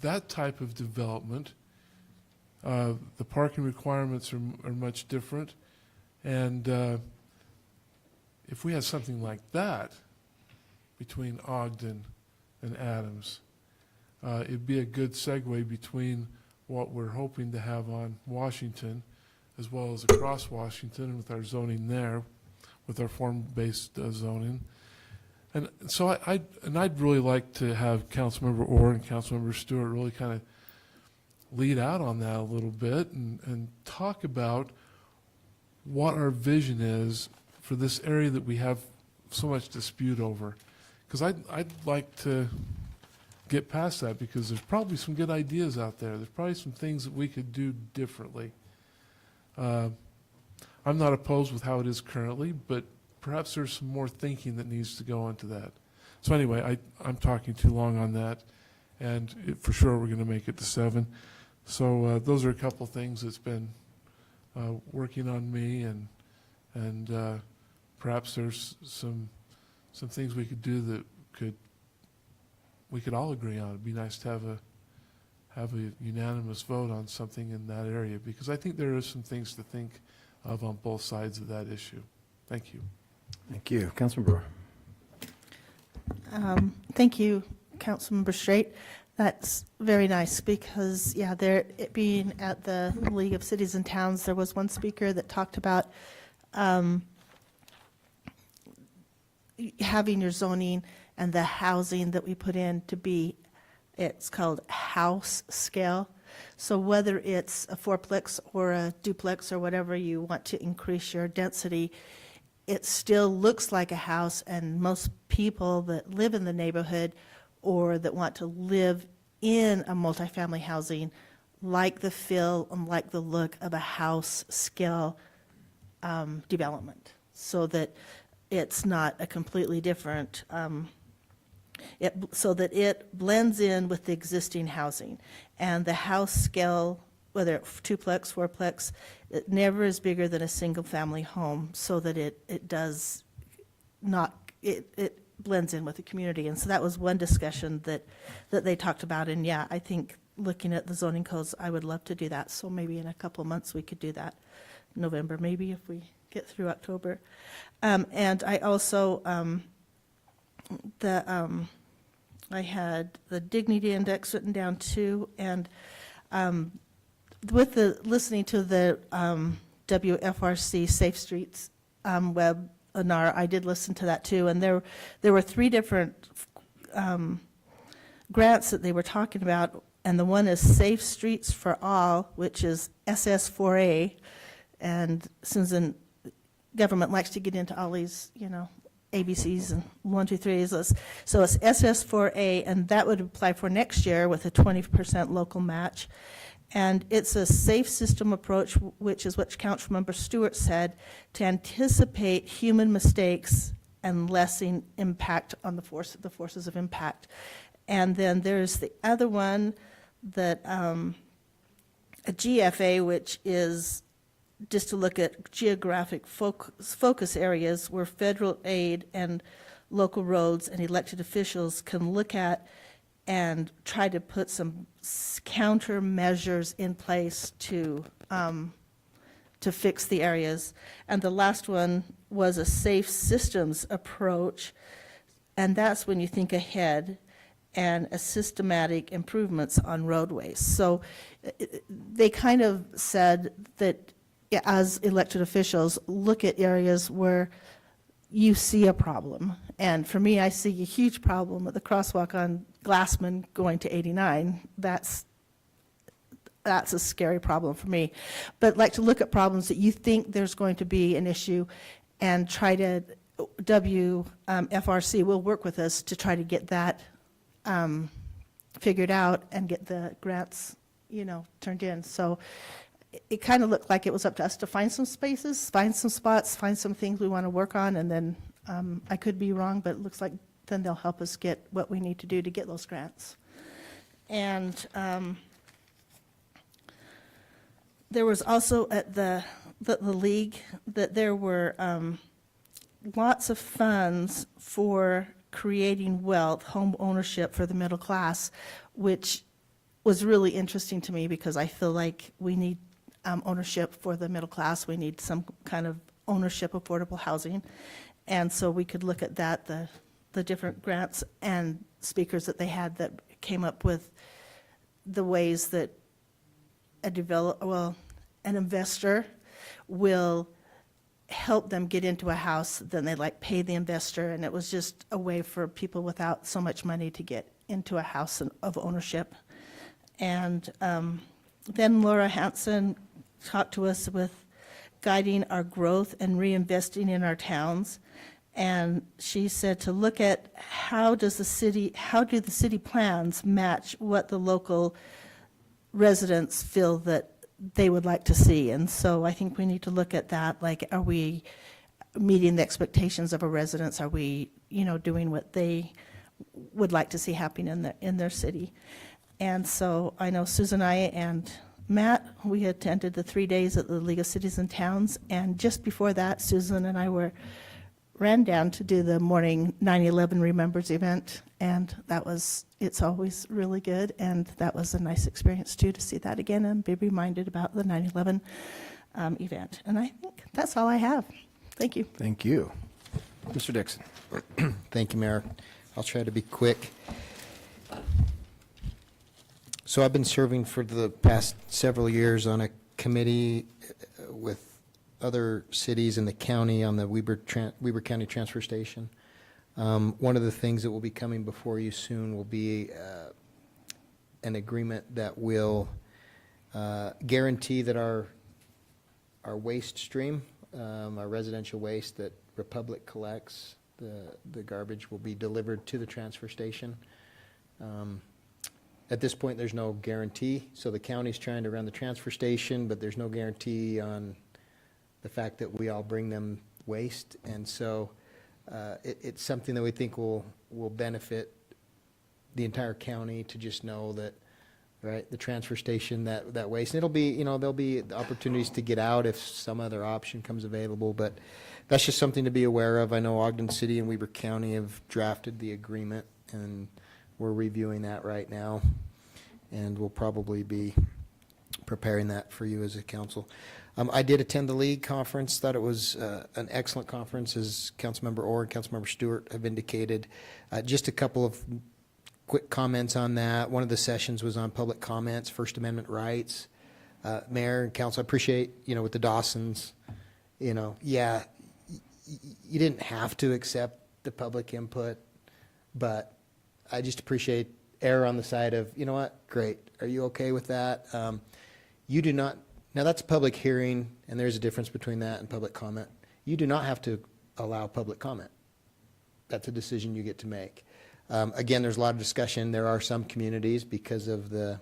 that type of development, the parking requirements are much different, and if we had something like that between Ogden and Adams, it'd be a good segue between what we're hoping to have on Washington as well as across Washington with our zoning there, with our form-based zoning. And so I'd really like to have Councilmember Orr and Councilmember Stewart really kind of lead out on that a little bit and talk about what our vision is for this area that we have so much dispute over. Because I'd like to get past that, because there's probably some good ideas out there. There's probably some things that we could do differently. I'm not opposed with how it is currently, but perhaps there's some more thinking that needs to go into that. So anyway, I'm talking too long on that, and for sure we're going to make it to 7. So those are a couple things that's been working on me, and perhaps there's some things we could do that we could all agree on. It'd be nice to have a unanimous vote on something in that area, because I think there are some things to think of on both sides of that issue. Thank you. Thank you. Councilman Brewer. Thank you, Councilmember Straight. That's very nice, because, yeah, it being at the League of Cities and Towns, there was one speaker that talked about having your zoning and the housing that we put in to be, it's called house scale. So whether it's a fourplex or a duplex or whatever you want to increase your density, it still looks like a house, and most people that live in the neighborhood or that want to live in a multifamily housing like the feel and like the look of a house scale development, so that it's not a completely different, so that it blends in with the existing housing. And the house scale, whether it's duplex, fourplex, it never is bigger than a single-family home, so that it does not, it blends in with the community. And so that was one discussion that they talked about. And yeah, I think looking at the zoning codes, I would love to do that. So maybe in a couple of months we could do that. November, maybe, if we get through October. And I also, I had the Dignity Index written down too, and with listening to the WFRC Safe Streets webinar, I did listen to that too, and there were 3 different grants that they were talking about, and the one is Safe Streets for All, which is SS4A, and since the government likes to get into all these, ABCs and 1, 2, 3s. So it's SS4A, and that would apply for next year with a 20% local match. And it's a safe system approach, which is what Councilmember Stewart said, to anticipate human mistakes and lessen impact on the forces of impact. And then there's the other one that a GFA, which is just to look at geographic focus areas where federal aid and local roads and elected officials can look at and try to put some countermeasures in place to fix the areas. And the last one was a safe systems approach, and that's when you think ahead and a systematic improvements on roadways. So they kind of said that as elected officials, look at areas where you see a problem. And for me, I see a huge problem with the crosswalk on Glassman going to 89. That's that's a scary problem for me. But like to look at problems that you think there's going to be an issue and try to, WFRC will work with us to try to get that figured out and get the grants, turned in. So it kind of looked like it was up to us to find some spaces, find some spots, find some things we want to work on, and then I could be wrong, but it looks like then they'll help us get what we need to do to get those grants. And there was also at the league that there were lots of funds for creating wealth, home ownership for the middle class, which was really interesting to me because I feel like we need ownership for the middle class. We need some kind of ownership, affordable housing. And so we could look at that, the different grants and speakers that they had that came up with the ways that an investor will help them get into a house, then they pay the investor, and it was just a way for people without so much money to get into a house of ownership. And then Laura Hanson talked to us with guiding our growth and reinvesting in our towns. And she said to look at how do the city plans match what the local residents feel that they would like to see. And so I think we need to look at that, are we meeting the expectations of our residents? Are we, doing what they would like to see happen in their city? And so I know Susan and I and Matt, we attended the 3 days at the League of Cities and Towns, and just before that, Susan and I ran down to do the morning 9/11 Remembers event, and it's always really good, and that was a nice experience too, to see that again and be reminded about the 9/11 event. And I think that's all I have. Thank you. Thank you. Mr. Dixon. Thank you, Mayor. I'll try to be quick. So I've been serving for the past several years on a committee with other cities in the county on the Weber County Transfer Station. One of the things that will be coming before you soon will be an agreement that will guarantee that our waste stream, our residential waste that Republic collects, the garbage will be delivered to the transfer station. At this point, there's no guarantee, so the county's trying to run the transfer station, but there's no guarantee on the fact that we all bring them waste. And so it's something that we think will benefit the entire county to just know that, right, the transfer station, that waste. And it'll be, there'll be opportunities to get out if some other option comes available, but that's just something to be aware of. I know Ogden City and Weber County have drafted the agreement, and we're reviewing that right now, and we'll probably be preparing that for you as a council. I did attend the league conference, thought it was an excellent conference, as Councilmember Orr and Councilmember Stewart have indicated. Just a couple of quick comments on that. One of the sessions was on public comments, First Amendment rights. Mayor and council, I appreciate, with the Dawsons, yeah, you didn't have to accept the public input, but I just appreciate err on the side of, you know what, great, are you okay with that? You do not, now that's a public hearing, and there's a difference between that and public comment. You do not have to allow public comment. That's a decision you get to make. Again, there's a lot of discussion. There are some communities, because of the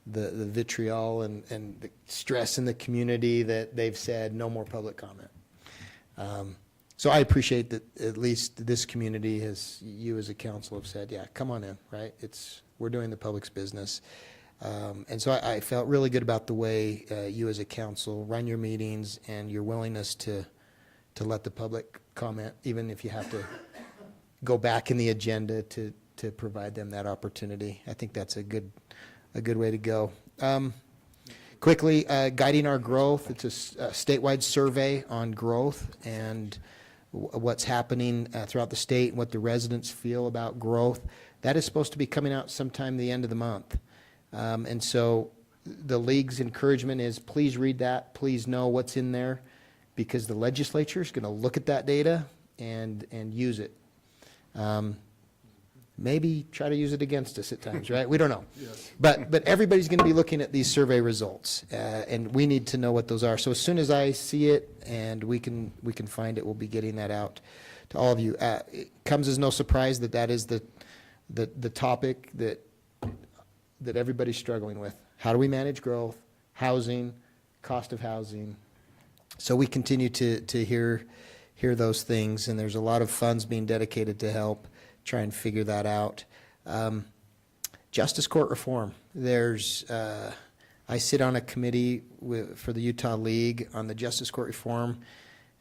vitriol and the stress in the community, that they've said no more public comment. So I appreciate that at least this community you as a council have said, yeah, come on in, right? We're doing the public's business. And so I felt really good about the way you as a council run your meetings and your willingness to let the public comment, even if you have to go back in the agenda to provide them that opportunity. I think that's a good way to go. Quickly, guiding our growth. It's a statewide survey on growth and what's happening throughout the state and what the residents feel about growth. That is supposed to be coming out sometime the end of the month. And so the league's encouragement is, please read that, please know what's in there, because the legislature is going to look at that data and use it. maybe try to use it against us at times, right? We don't know. But everybody's going to be looking at these survey results, and we need to know what those are. So as soon as I see it and we can find it, we'll be getting that out to all of you. It comes as no surprise that that is the topic that everybody's struggling with. How do we manage growth, housing, cost of housing? So we continue to hear those things, and there's a lot of funds being dedicated to help try and figure that out. Justice court reform. I sit on a committee for the Utah League on the Justice Court reform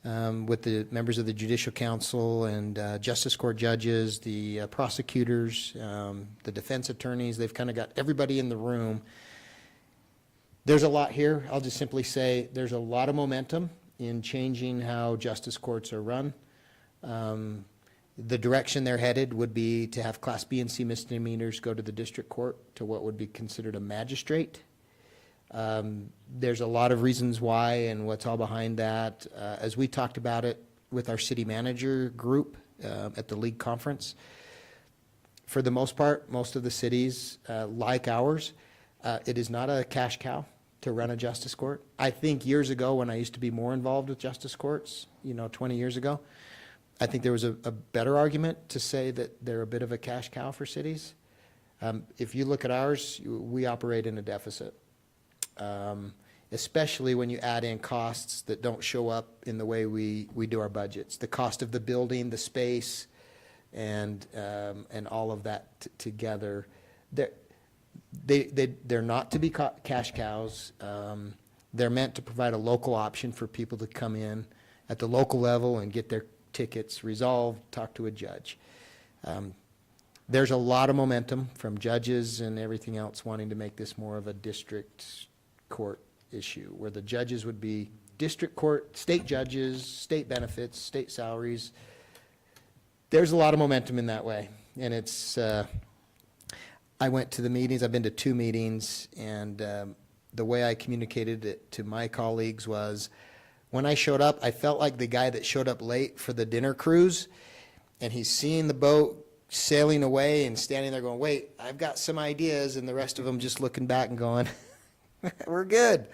with the members of the Judicial Council and Justice Court judges, the prosecutors, the defense attorneys. They've kind of got everybody in the room. There's a lot here. I'll just simply say there's a lot of momentum in changing how justice courts are run. The direction they're headed would be to have Class B and C misdemeanors go to the district court to what would be considered a magistrate. There's a lot of reasons why and what's all behind that. As we talked about it with our city manager group at the league conference, for the most part, most of the cities like ours, it is not a cash cow to run a justice court. I think years ago when I used to be more involved with justice courts, 20 years ago, I think there was a better argument to say that they're a bit of a cash cow for cities. If you look at ours, we operate in a deficit, especially when you add in costs that don't show up in the way we do our budgets. The cost of the building, the space, and all of that together. They're not to be cash cows. They're meant to provide a local option for people to come in at the local level and get their tickets resolved, talk to a judge. There's a lot of momentum from judges and everything else wanting to make this more of a district court issue, where the judges would be district court, state judges, state benefits, state salaries. There's a lot of momentum in that way, and it's I went to the meetings. I've been to 2 meetings, and the way I communicated it to my colleagues was, when I showed up, I felt like the guy that showed up late for the dinner cruise, and he's seeing the boat sailing away and standing there going, wait, I've got some ideas, and the rest of them just looking back and going, we're good.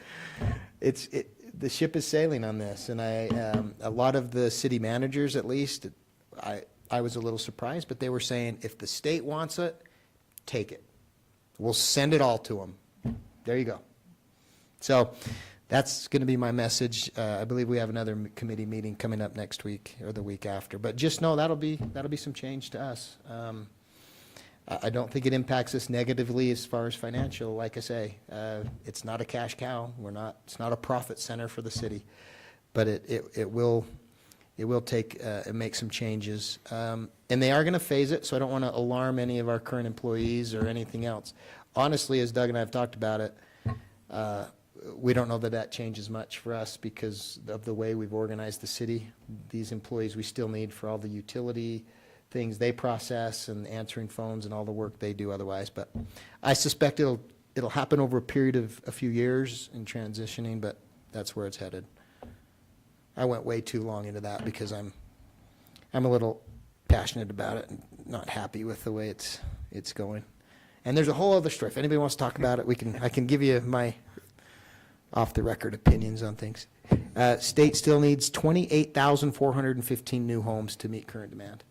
The ship is sailing on this, and a lot of the city managers, at least, I was a little surprised, but they were saying, if the state wants it, take it. We'll send it all to them. There you go. So that's going to be my message. I believe we have another committee meeting coming up next week or the week after. But just know that'll be some change to us. I don't think it impacts us negatively as far as financial. Like I say, it's not a cash cow. It's not a profit center for the city, but it will take and make some changes. And they are going to phase it, so I don't want to alarm any of our current employees or anything else. Honestly, as Doug and I have talked about it, we don't know that changes much for us because of the way we've organized the city. These employees we still need for all the utility things they process and answering phones and all the work they do otherwise. But I suspect it'll happen over a period of a few years in transitioning, but that's where it's headed. I went way too long into that because I'm a little passionate about it and not happy with the way it's going. And there's a whole other story. If anybody wants to talk about it, I can give you my off-the-record opinions on things. State still needs 28,415 new homes to meet current demand.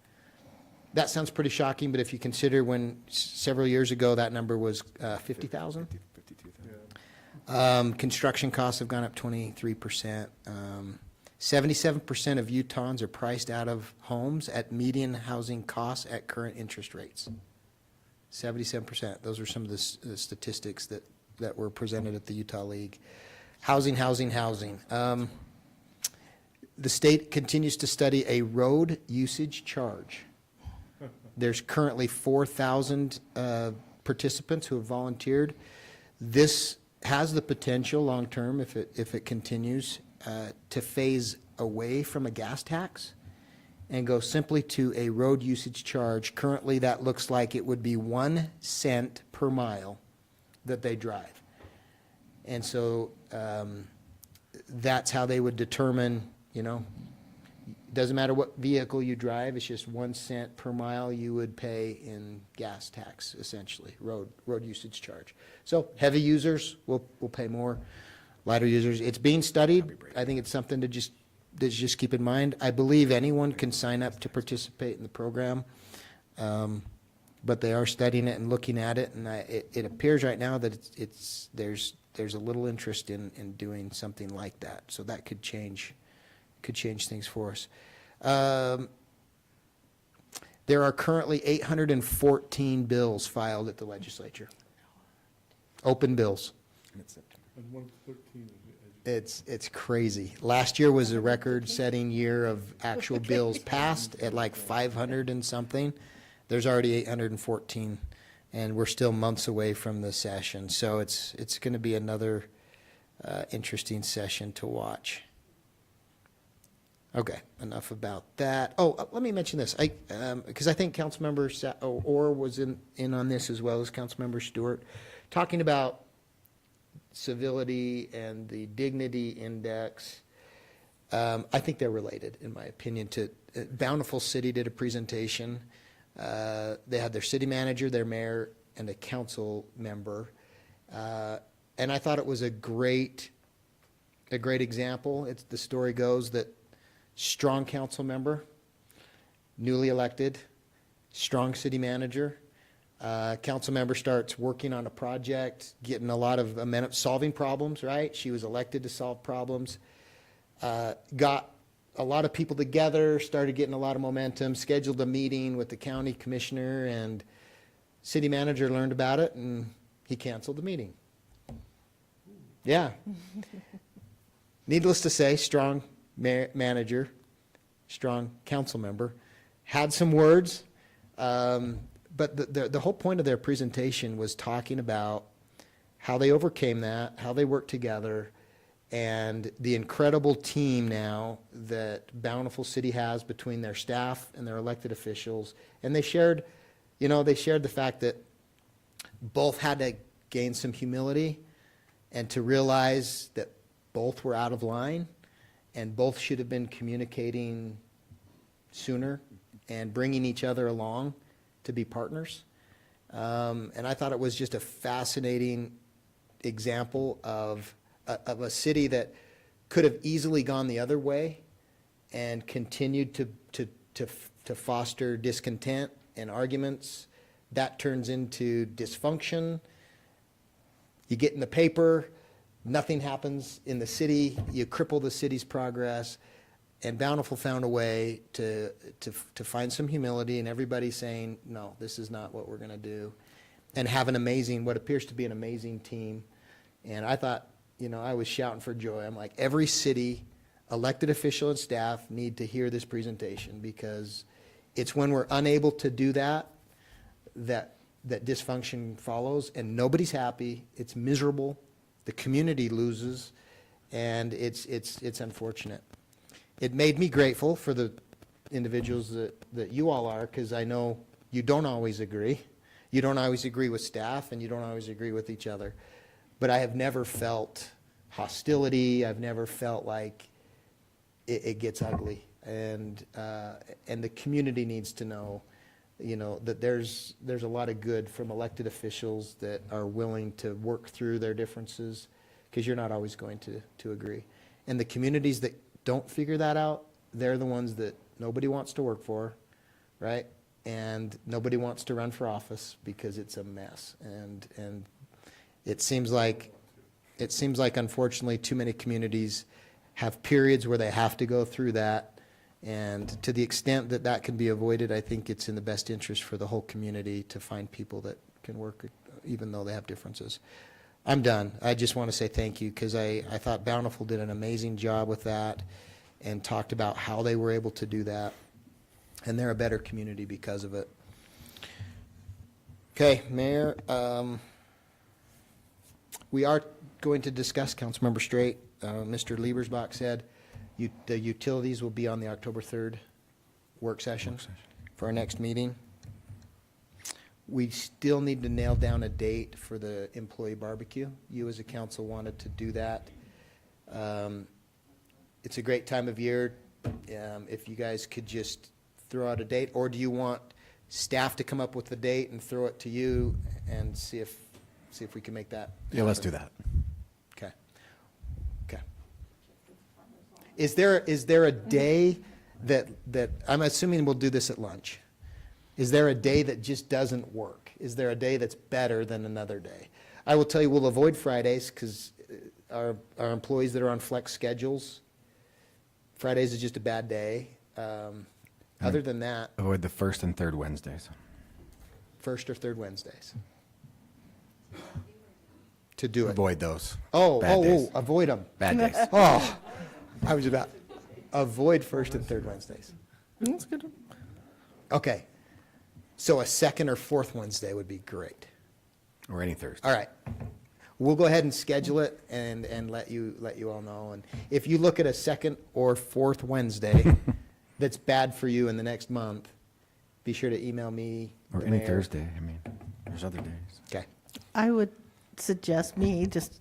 That sounds pretty shocking, but if you consider when several years ago that number was 50,000. 52,000. Construction costs have gone up 23%. 77% of Utahns are priced out of homes at median housing costs at current interest rates. 77%. Those are some of the statistics that were presented at the Utah League. Housing. The state continues to study a road usage charge. There's currently 4,000 participants who have volunteered. This has the potential long-term, if it continues, to phase away from a gas tax and go simply to a road usage charge. Currently, that looks like it would be 1 cent per mile that they drive. And so that's how they would determine, it doesn't matter what vehicle you drive, it's just 1 cent per mile you would pay in gas tax, essentially, road usage charge. So heavy users will pay more, lighter users, it's being studied. I think it's something to just keep in mind. I believe anyone can sign up to participate in the program. But they are studying it and looking at it, and it appears right now that there's a little interest in doing something like that. So that could change things for us. There are currently 814 bills filed at the legislature. Open bills. And 113 It's crazy. Last year was a record-setting year of actual bills passed at like 500 and something. There's already 814, and we're still months away from the session. So it's going to be another interesting session to watch. Okay, enough about that. Oh, let me mention this, because I think Councilmember Orr was in on this as well as Councilmember Stewart, talking about civility and the dignity index. I think they're related, in my opinion. Bountiful City did a presentation. They had their city manager, their mayor, and a council member. And I thought it was a great example. The story goes that strong council member, newly elected, strong city manager, council member starts working on a project, getting a lot of amendments, solving problems, right? She was elected to solve problems. Got a lot of people together, started getting a lot of momentum, scheduled a meeting with the county commissioner, and city manager learned about it, and he canceled the meeting. Yeah. Needless to say, strong manager, strong council member, had some words, but the whole point of their presentation was talking about how they overcame that, how they worked together, and the incredible team now that Bountiful City has between their staff and their elected officials. And they shared the fact that both had to gain some humility and to realize that both were out of line and both should have been communicating sooner and bringing each other along to be partners. And I thought it was just a fascinating example of a city that could have easily gone the other way and continued to foster discontent and arguments. That turns into dysfunction. You get in the paper, nothing happens in the city, you cripple the city's progress. And Bountiful found a way to find some humility, and everybody saying, no, this is not what we're going to do, and have what appears to be an amazing team. And I thought, I was shouting for joy. I'm like, every city, elected official and staff need to hear this presentation, because it's when we're unable to do that dysfunction follows, and nobody's happy. It's miserable. The community loses, and it's unfortunate. It made me grateful for the individuals that you all are, because I know you don't always agree. You don't always agree with staff, and you don't always agree with each other. But I have never felt hostility. I've never felt like it gets ugly. And the community needs to know, that there's a lot of good from elected officials that are willing to work through their differences, because you're not always going to agree. And the communities that don't figure that out, they're the ones that nobody wants to work for, right? And nobody wants to run for office because it's a mess. And it seems like unfortunately too many communities have periods where they have to go through that. And to the extent that can be avoided, I think it's in the best interest for the whole community to find people that can work even though they have differences. I'm done. I just want to say thank you, because I thought Bountiful did an amazing job with that and talked about how they were able to do that. And they're a better community because of it. Okay, Mayor, we are going to discuss, Councilmember Straight, Mr. Liebersbach said, the utilities will be on the October 3rd work session for our next meeting. We still need to nail down a date for the employee barbecue. You as a council wanted to do that. It's a great time of year. if you guys could just throw out a date, or do you want staff to come up with the date and throw it to you and see if we can make that? Yeah, let's do happen? that. Okay. Okay. Is there a day that, I'm assuming we'll do this at lunch. Is there a day that just doesn't work? Is there a day that's better than another day? I will tell you, we'll avoid Fridays because our employees that are on flex schedules, Fridays is just a bad day. Other than that, Avoid the first and third Wednesdays. first or third Wednesdays. To do it. Avoid those. Oh, Bad days. avoid them. Bad days. Oh, I was about, avoid first and third Wednesdays. That's good. Okay. So a second or fourth Wednesday would be great. Or any Thursday. All right. We'll go ahead and schedule it and let you all know. And if you look at a second or fourth Wednesday that's bad for you in the next month, be sure to email me. Or the any mayor. Thursday. I mean, there's other days. Okay. I would suggest me just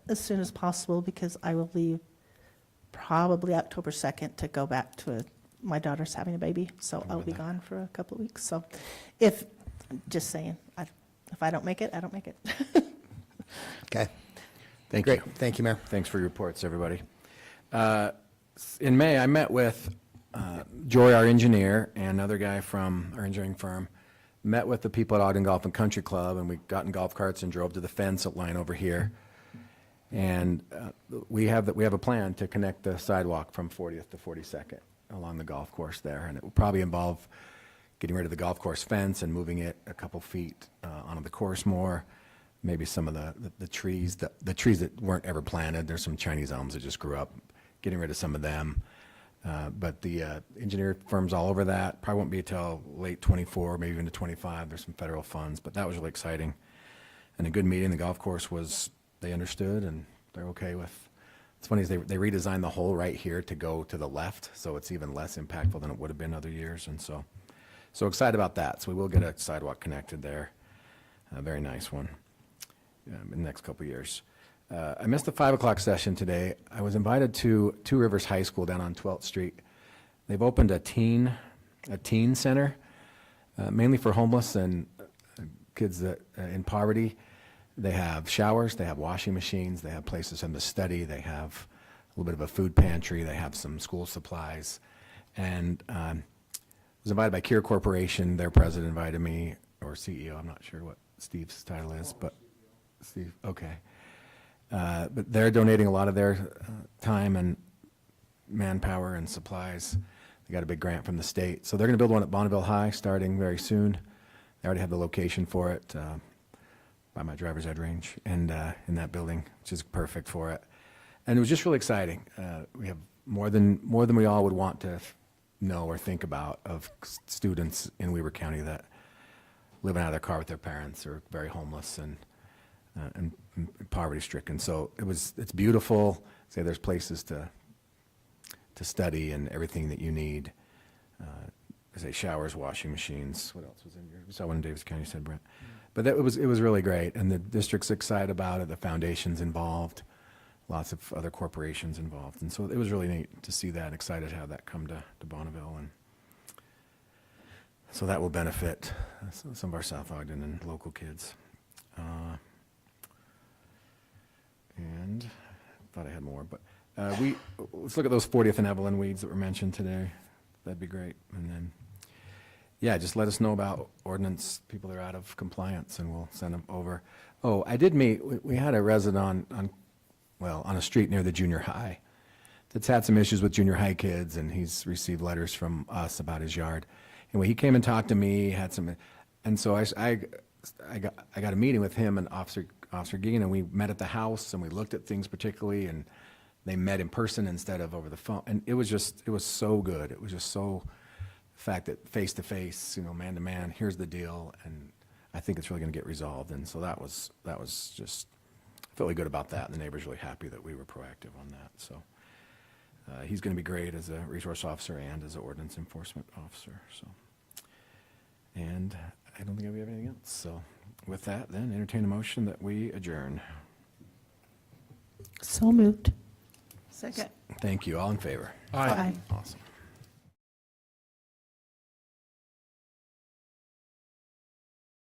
as soon as possible because I will leave probably October 2nd to go back to my daughter's having a baby, so I'll be gone for a couple of weeks. So just saying, if I don't make it, I don't make it. Okay. Thank Great. you. Thank you, Mayor. Thanks for your reports, everybody. In May, I met with Jory, our engineer, and another guy from our engineering firm, met with the people at Ogden Golf and Country Club, and we got in golf carts and drove to the fence line over here. And we have a plan to connect the sidewalk from 40th to 42nd along the golf course there, and it will probably involve getting rid of the golf course fence and moving it a couple feet onto the course more. Maybe some of the trees, the trees that weren't ever planted. There's some Chinese elms that just grew up. Getting rid of some of them. But the engineer firm's all over that. Probably won't be until late '24, maybe even to '25. There's some federal funds, but that was really exciting. And a good meeting. The golf course they understood and they're okay with. It's funny, is they redesigned the hole right here to go to the left, so it's even less impactful than it would have been other years. And so excited about that. So we will get a sidewalk connected there. A very nice one in the next couple of years. I missed the 5 o'clock session today. I was invited to Two Rivers High School down on 12th Street. They've opened a teen center, mainly for homeless and kids that in poverty. They have showers, they have washing machines, they have places for them to study, they have a little bit of a food pantry, they have some school supplies. And I was invited by Kier Corporation. Their president invited me, or CEO, I'm not sure what Steve's title is, but Steve, okay. But they're donating a lot of their time and manpower and supplies. They got a big grant from the state. So they're going to build one at Bonneville High starting very soon. They already have the location for it by my driver's ed range and in that building, which is perfect for it. And it was just really exciting. We have more than we all would want to know or think about of students in Weber County that living out of their car with their parents or very homeless and poverty stricken. So it's beautiful. Say there's places to study and everything that you need. Say showers, washing machines. What else was in here? We saw one in Davis County, you said, Brent. But it was really great, and the district's excited about it. The foundation's involved, lots of other corporations involved, and so it was really neat to see that. Excited to have that come to Bonneville, and so that will benefit some of our South Ogden and local kids. And I thought I had more, but let's look at those 40th and Evelyn weeds that were mentioned today. That'd be great. And then, yeah, just let us know about ordinance, people that are out of compliance, and we'll send them over. Oh, I did meet, we had a resident on a street near the junior high that's had some issues with junior high kids, and he's received letters from us about his yard. Anyway, he came and talked to me, had some, and so I got a meeting with him and Officer Gein, and we met at the house, and we looked at things particularly, and they met in person instead of over the phone. And it was so good. It was just so, the fact that face to face, man to man, here's the deal, and I think it's really going to get resolved. And so that was just, I felt really good about that, and the neighbor's really happy that we were proactive on that. So he's going to be great as a resource officer and as an ordinance enforcement officer. So, and I don't think we have anything else. So with that, then entertain a motion that we adjourn. So moved. Second. Thank you. All in favor? Aye. Aye. Awesome.